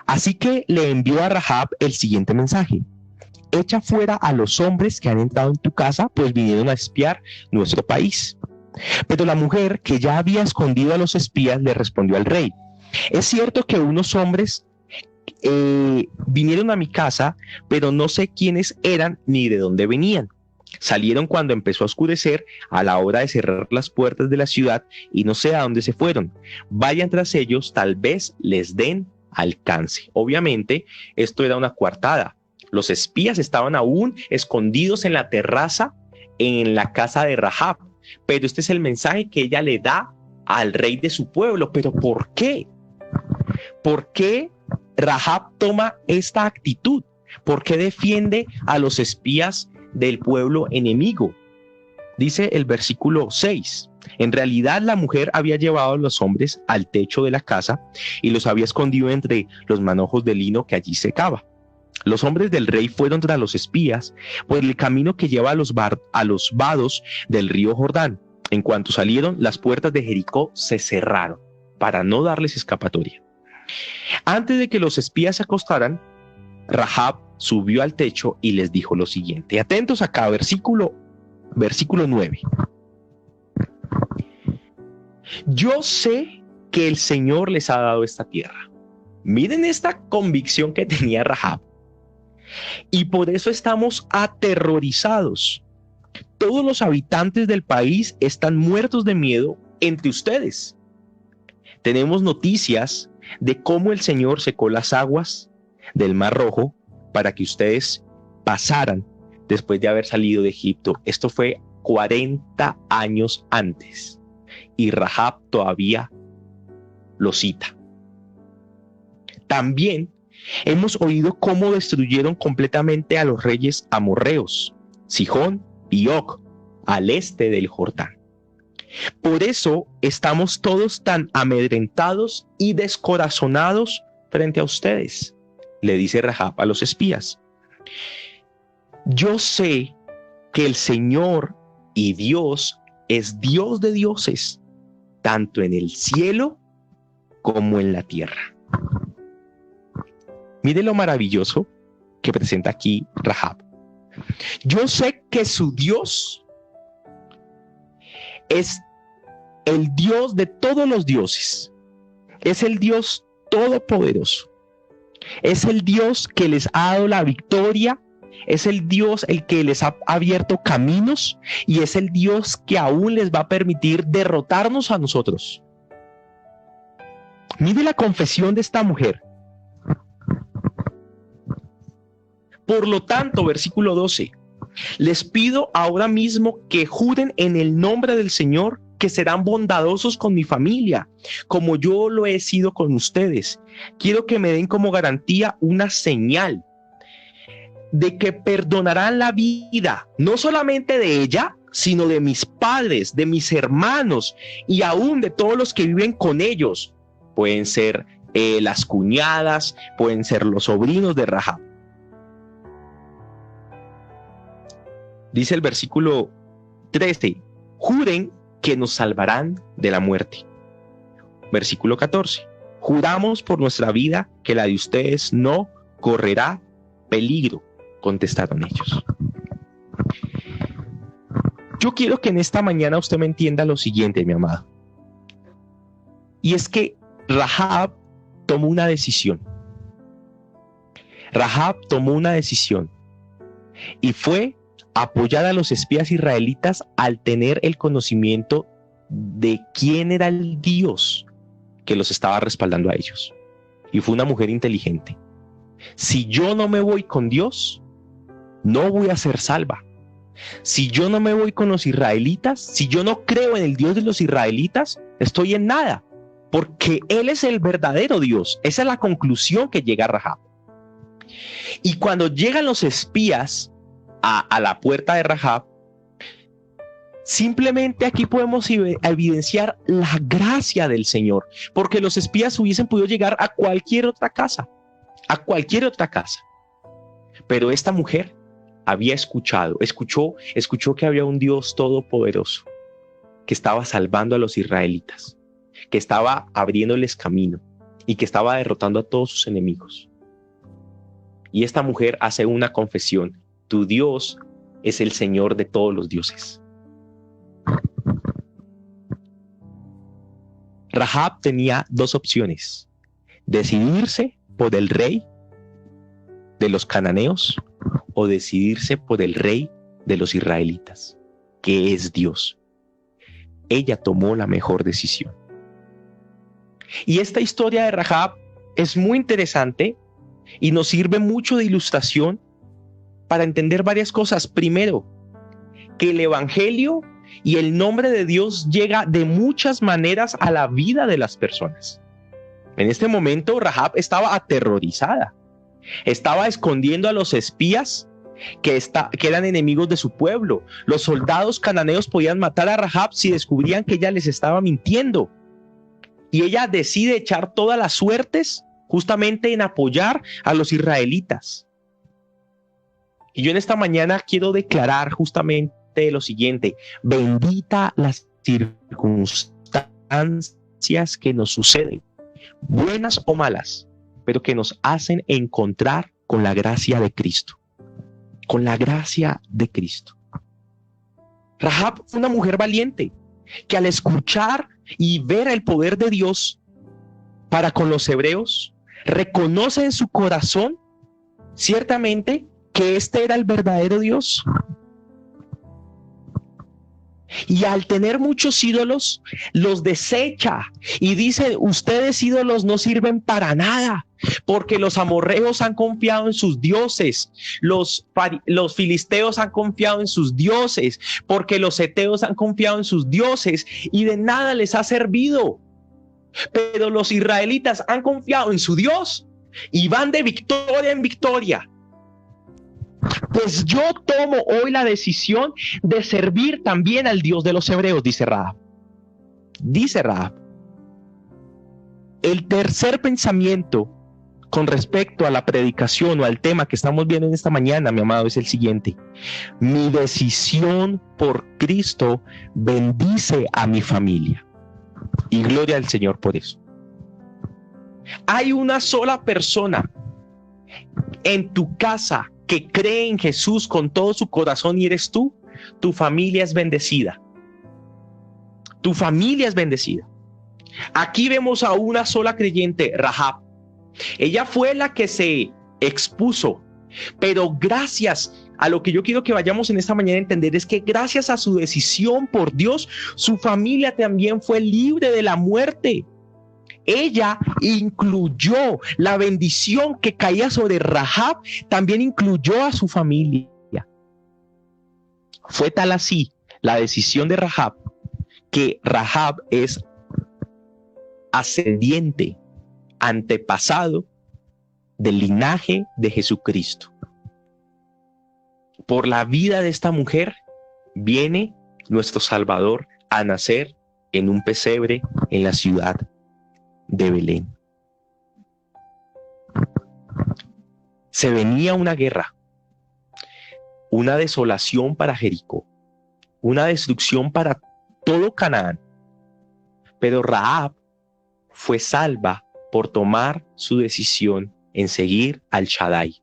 Speaker 1: Así que le envió a Rahab el siguiente mensaje: echa fuera a los hombres que han entrado en tu casa, pues vinieron a espiar nuestro país. Pero la mujer, que ya había escondido a los espías, le respondió al rey: es cierto que unos hombres vinieron a mi casa, pero no sé quiénes eran ni de dónde venían. Salieron cuando empezó a oscurecer, a la hora de cerrar las puertas de la ciudad, y no sé a dónde se fueron. Vayan tras ellos, tal vez les den alcance. Obviamente, esto era una coartada. Los espías estaban aún escondidos en la terraza en la casa de Rahab, pero este es el mensaje que ella le da al rey de su pueblo. ¿Pero por qué? ¿Por qué Rahab toma esta actitud? ¿Por qué defiende a los espías del pueblo enemigo? Dice el versículo 6. En realidad la mujer había llevado a los hombres al techo de la casa y los había escondido entre los manojos de lino que allí secaba. Los hombres del rey fueron tras los espías por el camino que lleva a los vados del río Jordán. En cuanto salieron, las puertas de Jericó se cerraron para no darles escapatoria. Antes de que los espías se acostaran, Rahab subió al techo y les dijo lo siguiente. Atentos acá, versículo 9. Yo sé que el Señor les ha dado esta tierra. Miren esta convicción que tenía Rahab. Y por eso estamos aterrorizados. Todos los habitantes del país están muertos de miedo entre ustedes. Tenemos noticias de cómo el Señor secó las aguas del Mar Rojo para que ustedes pasaran después de haber salido de Egipto. Esto fue 40 años antes. Y Rahab todavía lo cita. También hemos oído cómo destruyeron completamente a los reyes amorreos, Sihón y Og, al este del Jordán. Por eso estamos todos tan amedrentados y descorazonados frente a ustedes, le dice Rahab a los espías. Yo sé que el Señor y Dios es Dios de dioses, tanto en el cielo como en la tierra. Mire lo maravilloso que presenta aquí Rahab. Yo sé que su Dios es el Dios de todos los dioses. Es el Dios todopoderoso. Es el Dios que les ha dado la victoria. Es el Dios el que les ha abierto caminos y es el Dios que aún les va a permitir derrotarnos a nosotros. Mire la confesión de esta mujer. Por lo tanto, versículo 12, les pido ahora mismo que juren en el nombre del Señor que serán bondadosos con mi familia, como yo lo he sido con ustedes. Quiero que me den como garantía una señal de que perdonarán la vida, no solamente de ella, sino de mis padres, de mis hermanos y aún de todos los que viven con ellos. Pueden ser las cuñadas, pueden ser los sobrinos de Rahab. Dice el versículo 13, juren que nos salvarán de la muerte. Versículo 14, juramos por nuestra vida que la de ustedes no correrá peligro, contestaron ellos. Yo quiero que en esta mañana usted me entienda lo siguiente, mi amado. Y es que Rahab tomó una decisión. Rahab tomó una decisión y fue apoyar a los espías israelitas al tener el conocimiento de quién era el Dios que los estaba respaldando a ellos. Y fue una mujer inteligente. Si yo no me voy con Dios, no voy a ser salva. Si yo no me voy con los israelitas, si yo no creo en el Dios de los israelitas, estoy en nada, porque Él es el verdadero Dios. Esa es la conclusión que llega Rahab. Y cuando llegan los espías a la puerta de Rahab, simplemente aquí podemos evidenciar la gracia del Señor, porque los espías hubiesen podido llegar a cualquier otra casa, pero esta mujer había escuchó que había un Dios todopoderoso que estaba salvando a los israelitas, que estaba abriéndoles camino y que estaba derrotando a todos sus enemigos. Y esta mujer hace una confesión: tu Dios es el Señor de todos los dioses. Rahab tenía dos opciones: decidirse por el rey de los cananeos o decidirse por el rey de los israelitas, que es Dios. Ella tomó la mejor decisión. Y esta historia de Rahab es muy interesante y nos sirve mucho de ilustración para entender varias cosas. Primero, que el evangelio y el nombre de Dios llega de muchas maneras a la vida de las personas. En este momento Rahab estaba aterrorizada, estaba escondiendo a los espías que eran enemigos de su pueblo. Los soldados cananeos podían matar a Rahab si descubrían que ella les estaba mintiendo. Y ella decide echar todas las suertes justamente en apoyar a los israelitas. Y yo en esta mañana quiero declarar justamente lo siguiente: bendita las circunstancias que nos suceden, buenas o malas, pero que nos hacen encontrar con la gracia de Cristo. Con la gracia de Cristo. Rahab fue una mujer valiente que al escuchar y ver el poder de Dios para con los hebreos, reconoce en su corazón ciertamente que este era el verdadero Dios. Y al tener muchos ídolos, los desecha y dice: ustedes ídolos no sirven para nada, porque los amorreos han confiado en sus dioses, los filisteos han confiado en sus dioses, porque los heteos han confiado en sus dioses y de nada les ha servido. Pero los israelitas han confiado en su Dios y van de victoria en victoria. Pues yo tomo hoy la decisión de servir también al Dios de los hebreos, dice Rahab. Dice Rahab. El tercer pensamiento con respecto a la predicación o al tema que estamos viendo en esta mañana, mi amado, es el siguiente: mi decisión por Cristo bendice a mi familia. Y gloria al Señor por eso. Hay una sola persona en tu casa que cree en Jesús con todo su corazón y eres tú. Tu familia es bendecida. Tu familia es bendecida. Aquí vemos a una sola creyente, Rahab. Ella fue la que se expuso, pero gracias a lo que yo quiero que vayamos en esta mañana a entender es que gracias a su decisión por Dios, su familia también fue libre de la muerte. Ella incluyó la bendición que caía sobre Rahab, también incluyó a su familia. Fue tal así la decisión de Rahab que Rahab es ascendiente, antepasado del linaje de Jesucristo. Por la vida de esta mujer viene nuestro Salvador a nacer en un pesebre en la ciudad de Belén. Se venía una guerra, una desolación para Jericó, una destrucción para todo Canaán, pero Rahab fue salva por tomar su decisión en seguir al Shaddai,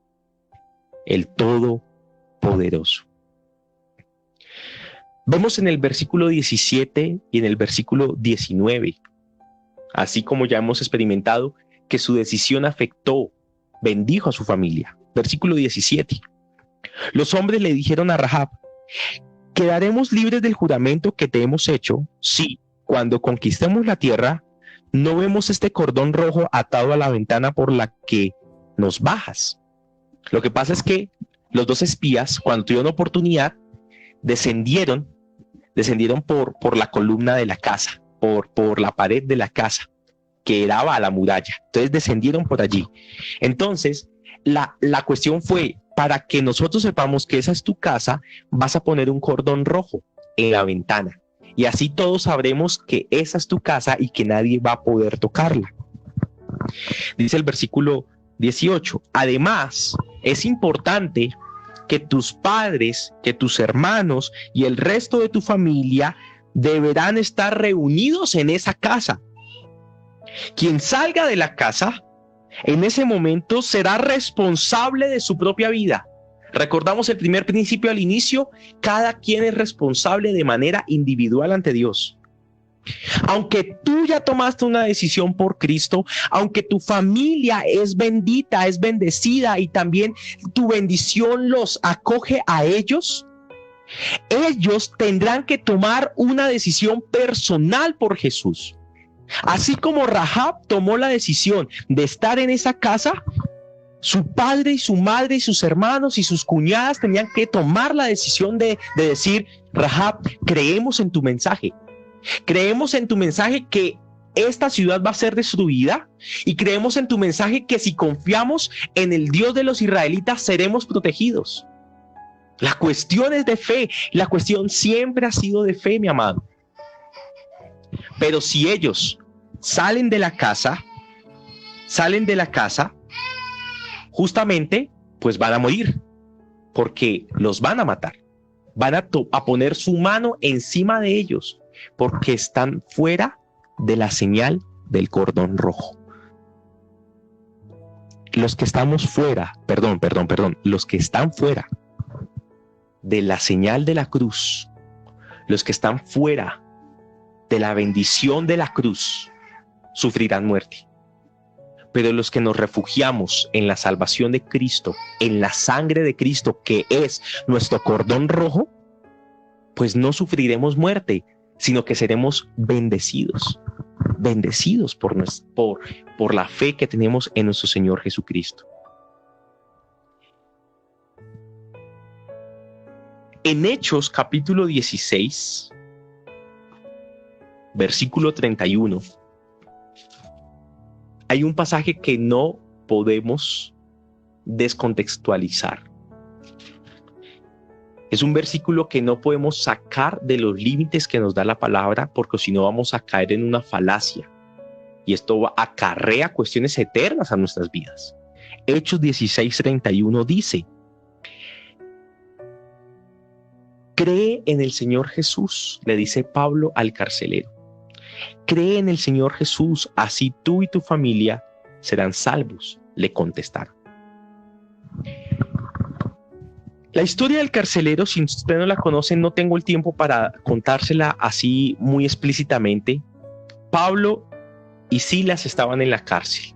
Speaker 1: el Todopoderoso. Vemos en el versículo 17 y en el versículo 19, así como ya hemos experimentado, que su decisión afectó, bendijo a su familia. Versículo 17. Los hombres le dijeron a Rahab: ¿quedaremos libres del juramento que te hemos hecho? Sí, cuando conquistemos la tierra, no vemos este cordón rojo atado a la ventana por la que nos bajas. Lo que pasa es que los dos espías, cuando tuvieron oportunidad, descendieron por la columna de la casa, por la pared de la casa, que daba a la muralla. Entonces descendieron por allí. Entonces, la cuestión fue, para que nosotros sepamos que esa es tu casa, vas a poner un cordón rojo en la ventana. Y así todos sabremos que esa es tu casa y que nadie va a poder tocarla. Dice el versículo 18. Además, es importante que tus padres, que tus hermanos y el resto de tu familia deberán estar reunidos en esa casa. Quien salga de la casa en ese momento será responsable de su propia vida. Recordamos el primer principio al inicio: cada quien es responsable de manera individual ante Dios. Aunque tú ya tomaste una decisión por Cristo, aunque tu familia es bendita, es bendecida y también tu bendición los acoge a ellos, ellos tendrán que tomar una decisión personal por Jesús. Así como Rahab tomó la decisión de estar en esa casa, su padre y su madre y sus hermanos y sus cuñadas tenían que tomar la decisión de decir: Rahab, creemos en tu mensaje. Creemos en tu mensaje que esta ciudad va a ser destruida, y creemos en tu mensaje que si confiamos en el Dios de los israelitas seremos protegidos. La cuestión es de fe. La cuestión siempre ha sido de fe, mi amado. Pero si ellos salen de la casa, justamente, pues van a morir, porque los van a matar. Van a poner su mano encima de ellos, porque están fuera de la señal del cordón rojo. Los que estamos fuera, los que están fuera de la señal de la cruz, los que están fuera de la bendición de la cruz, sufrirán muerte. Pero los que nos refugiamos en la salvación de Cristo, en la sangre de Cristo, que es nuestro cordón rojo, pues no sufriremos muerte, sino que seremos bendecidos por la fe que tenemos en nuestro Señor Jesucristo. En Hechos capítulo 16, versículo 31, hay un pasaje que no podemos descontextualizar. Es un versículo que no podemos sacar de los límites que nos da la palabra, porque si no vamos a caer en una falacia. Y esto acarrea cuestiones eternas a nuestras vidas. Hechos 16:31 dice: cree en el Señor Jesús, le dice Pablo al carcelero. Cree en el Señor Jesús, así tú y tu familia serán salvos, le contestaron. La historia del carcelero, si usted no la conoce, no tengo el tiempo para contársela así muy explícitamente. Pablo y Silas estaban en la cárcel.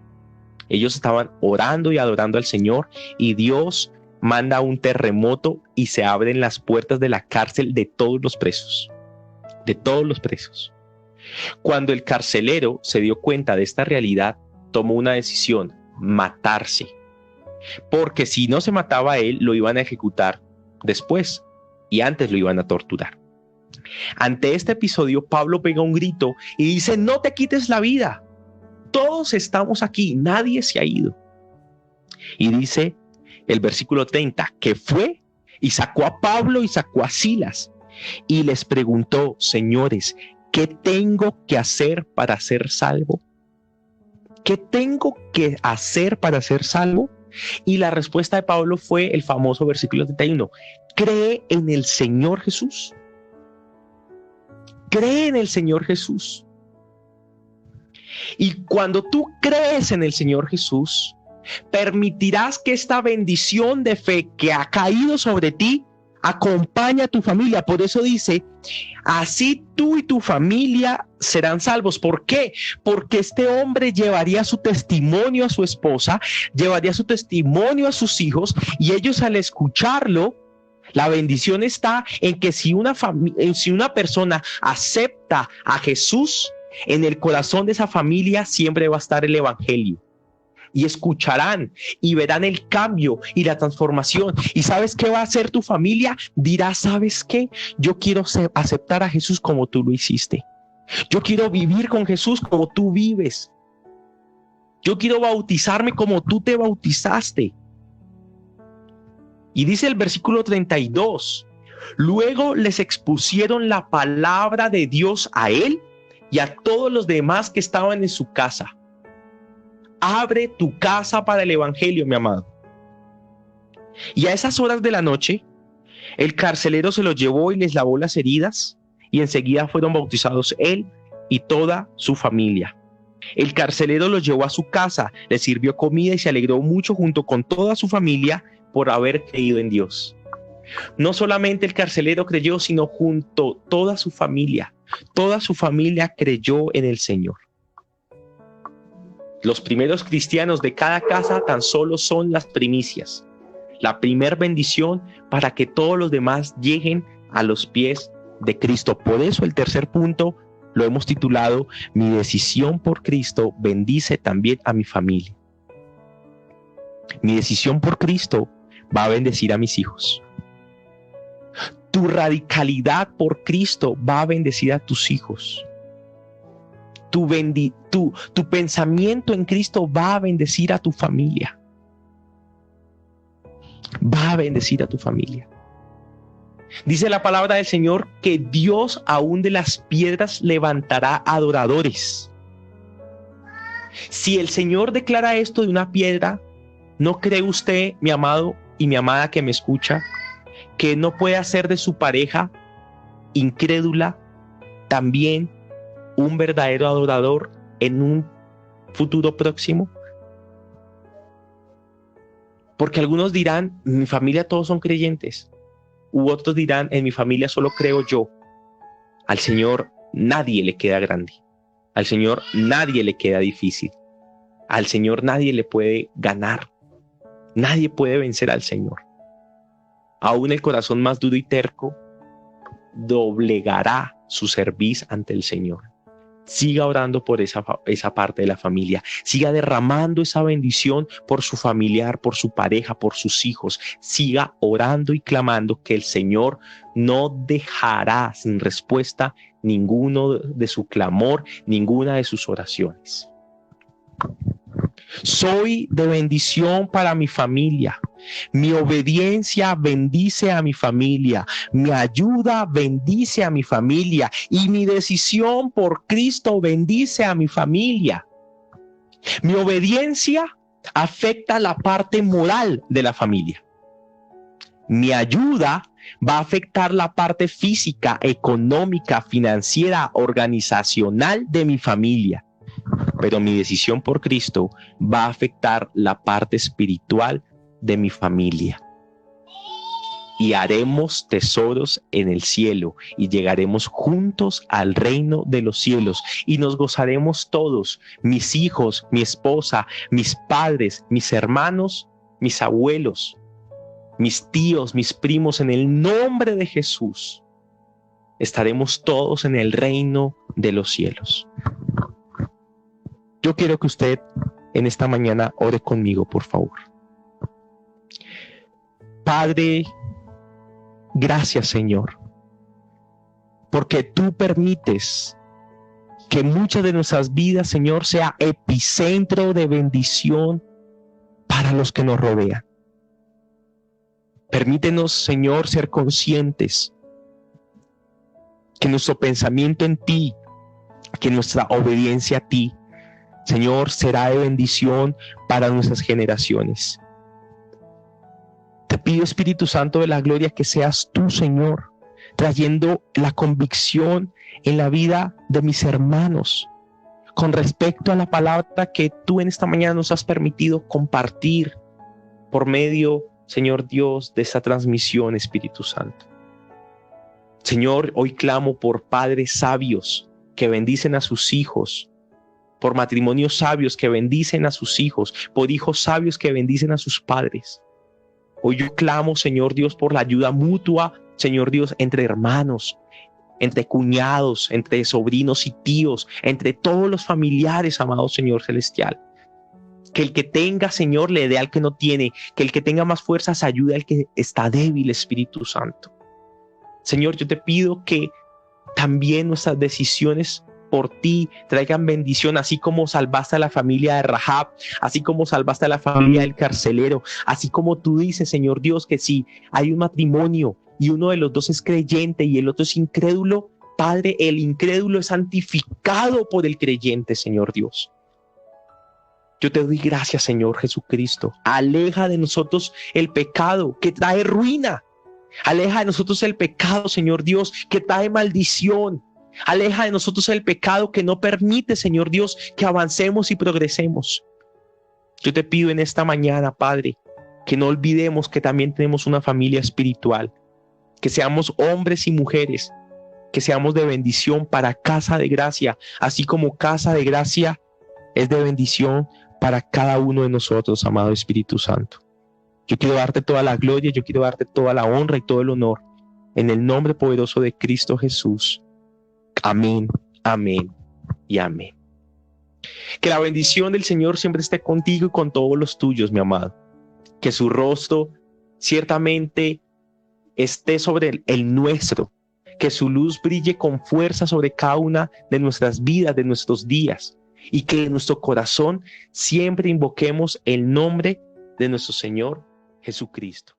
Speaker 1: Ellos estaban orando y adorando al Señor, y Dios manda un terremoto y se abren las puertas de la cárcel de todos los presos. De todos los presos. Cuando el carcelero se dio cuenta de esta realidad, tomó una decisión: matarse. Porque si no se mataba a él, lo iban a ejecutar después, y antes lo iban a torturar. Ante este episodio, Pablo pega un grito y dice: no te quites la vida. Todos estamos aquí, nadie se ha ido. Y dice el versículo 30, que fue y sacó a Pablo y sacó a Silas y les preguntó: señores, ¿qué tengo que hacer para ser salvo? ¿Qué tengo que hacer para ser salvo? Y la respuesta de Pablo fue el famoso versículo 31. Cree en el Señor Jesús. Cree en el Señor Jesús. Y cuando tú crees en el Señor Jesús, permitirás que esta bendición de fe que ha caído sobre ti acompaña a tu familia. Por eso dice: así tú y tu familia serán salvos. ¿Por qué? Porque este hombre llevaría su testimonio a su esposa, llevaría su testimonio a sus hijos, y ellos, al escucharlo, La bendición está en que si una persona acepta a Jesús, en el corazón de esa familia siempre va a estar el evangelio. Y escucharán y verán el cambio y la transformación. ¿Y sabes qué va a hacer tu familia? Dirá, ¿sabes qué? Yo quiero aceptar a Jesús como tú lo hiciste. Yo quiero vivir con Jesús como tú vives. Yo quiero bautizarme como tú te bautizaste. Y dice el versículo 32, luego les expusieron la palabra de Dios a él y a todos los demás que estaban en su casa. Abre tu casa para el evangelio, mi amado. Y a esas horas de la noche, el carcelero se los llevó y les lavó las heridas, y enseguida fueron bautizados él y toda su familia. El carcelero los llevó a su casa, les sirvió comida y se alegró mucho junto con toda su familia por haber creído en Dios. No solamente el carcelero creyó, sino junto toda su familia. Toda su familia creyó en el Señor. Los primeros cristianos de cada casa tan solo son las primicias, la primer bendición para que todos los demás lleguen a los pies de Cristo. Por eso el tercer punto lo hemos titulado: mi decisión por Cristo bendice también a mi familia. Mi decisión por Cristo va a bendecir a mis hijos. Tu radicalidad por Cristo va a bendecir a tus hijos. Tu pensamiento en Cristo va a bendecir a tu familia. Va a bendecir a tu familia. Dice la palabra del Señor que Dios aún de las piedras levantará adoradores. Si el Señor declara esto de una piedra, ¿no cree usted, mi amado y mi amada que me escucha, que no puede hacer de su pareja incrédula también un verdadero adorador en un futuro próximo? Porque algunos dirán, en mi familia todos son creyentes, u otros dirán, en mi familia solo creo yo. Al Señor nadie le queda grande, al Señor nadie le queda difícil, al Señor nadie le puede ganar, nadie puede vencer al Señor. Aún el corazón más duro y terco doblegará su cerviz ante el Señor. Siga orando por esa parte de la familia. Siga derramando esa bendición por su familiar, por su pareja, por sus hijos. Siga orando y clamando que el Señor no dejará sin respuesta ninguno de su clamor, ninguna de sus oraciones. Soy de bendición para mi familia. Mi obediencia bendice a mi familia. Mi ayuda bendice a mi familia. Y mi decisión por Cristo bendice a mi familia. Mi obediencia afecta la parte moral de la familia. Mi ayuda va a afectar la parte física, económica, financiera, organizacional de mi familia. Pero mi decisión por Cristo va a afectar la parte espiritual de mi familia. Y haremos tesoros en el cielo y llegaremos juntos al reino de los cielos y nos gozaremos todos, mis hijos, mi esposa, mis padres, mis hermanos, mis abuelos, mis tíos, mis primos, en el nombre de Jesús. Estaremos todos en el reino de los cielos. Yo quiero que usted en esta mañana ore conmigo, por favor. Padre, gracias, Señor, porque tú permites que muchas de nuestras vidas, Señor, sea epicentro de bendición para los que nos rodean. Permítenos, Señor, ser conscientes que nuestro pensamiento en ti, que nuestra obediencia a ti, Señor, será de bendición para nuestras generaciones. Te pido, Espíritu Santo de la gloria, que seas tú, Señor, trayendo la convicción en la vida de mis hermanos con respecto a la palabra que tú en esta mañana nos has permitido compartir por medio, Señor Dios, de esta transmisión, Espíritu Santo. Señor, hoy clamo por padres sabios que bendicen a sus hijos, por matrimonios sabios que bendicen a sus hijos, por hijos sabios que bendicen a sus padres. Hoy yo clamo, Señor Dios, por la ayuda mutua, Señor Dios, entre hermanos, entre cuñados, entre sobrinos y tíos, entre todos los familiares, amado Señor celestial. Que el que tenga, Señor, le dé al que no tiene, que el que tenga más fuerzas ayude al que está débil, Espíritu Santo. Señor, yo te pido que también nuestras decisiones por ti traigan bendición, así como salvaste a la familia de Rahab, así como salvaste a la familia del carcelero, así como tú dices, Señor Dios, que si hay un matrimonio y uno de los dos es creyente y el otro es incrédulo, Padre, el incrédulo es santificado por el creyente, Señor Dios. Yo te doy gracias, Señor Jesucristo. Aleja de nosotros el pecado que trae ruina. Aleja de nosotros el pecado, Señor Dios, que trae maldición. Aleja de nosotros el pecado que no permite, Señor Dios, que avancemos y progresemos. Yo te pido en esta mañana, Padre, que no olvidemos que también tenemos una familia espiritual, que seamos hombres y mujeres, que seamos de bendición para Casa de Gracia, así como Casa de Gracia es de bendición para cada uno de nosotros, amado Espíritu Santo. Yo quiero darte toda la gloria, yo quiero darte toda la honra y todo el honor, en el nombre poderoso de Cristo Jesús. Amén, amén y amén. Que la bendición del Señor siempre esté contigo y con todos los tuyos, mi amado. Que su rostro ciertamente esté sobre el nuestro. Que su luz brille con fuerza sobre cada una de nuestras vidas, de nuestros días. Y que en nuestro corazón siempre invoquemos el nombre de nuestro Señor Jesucristo.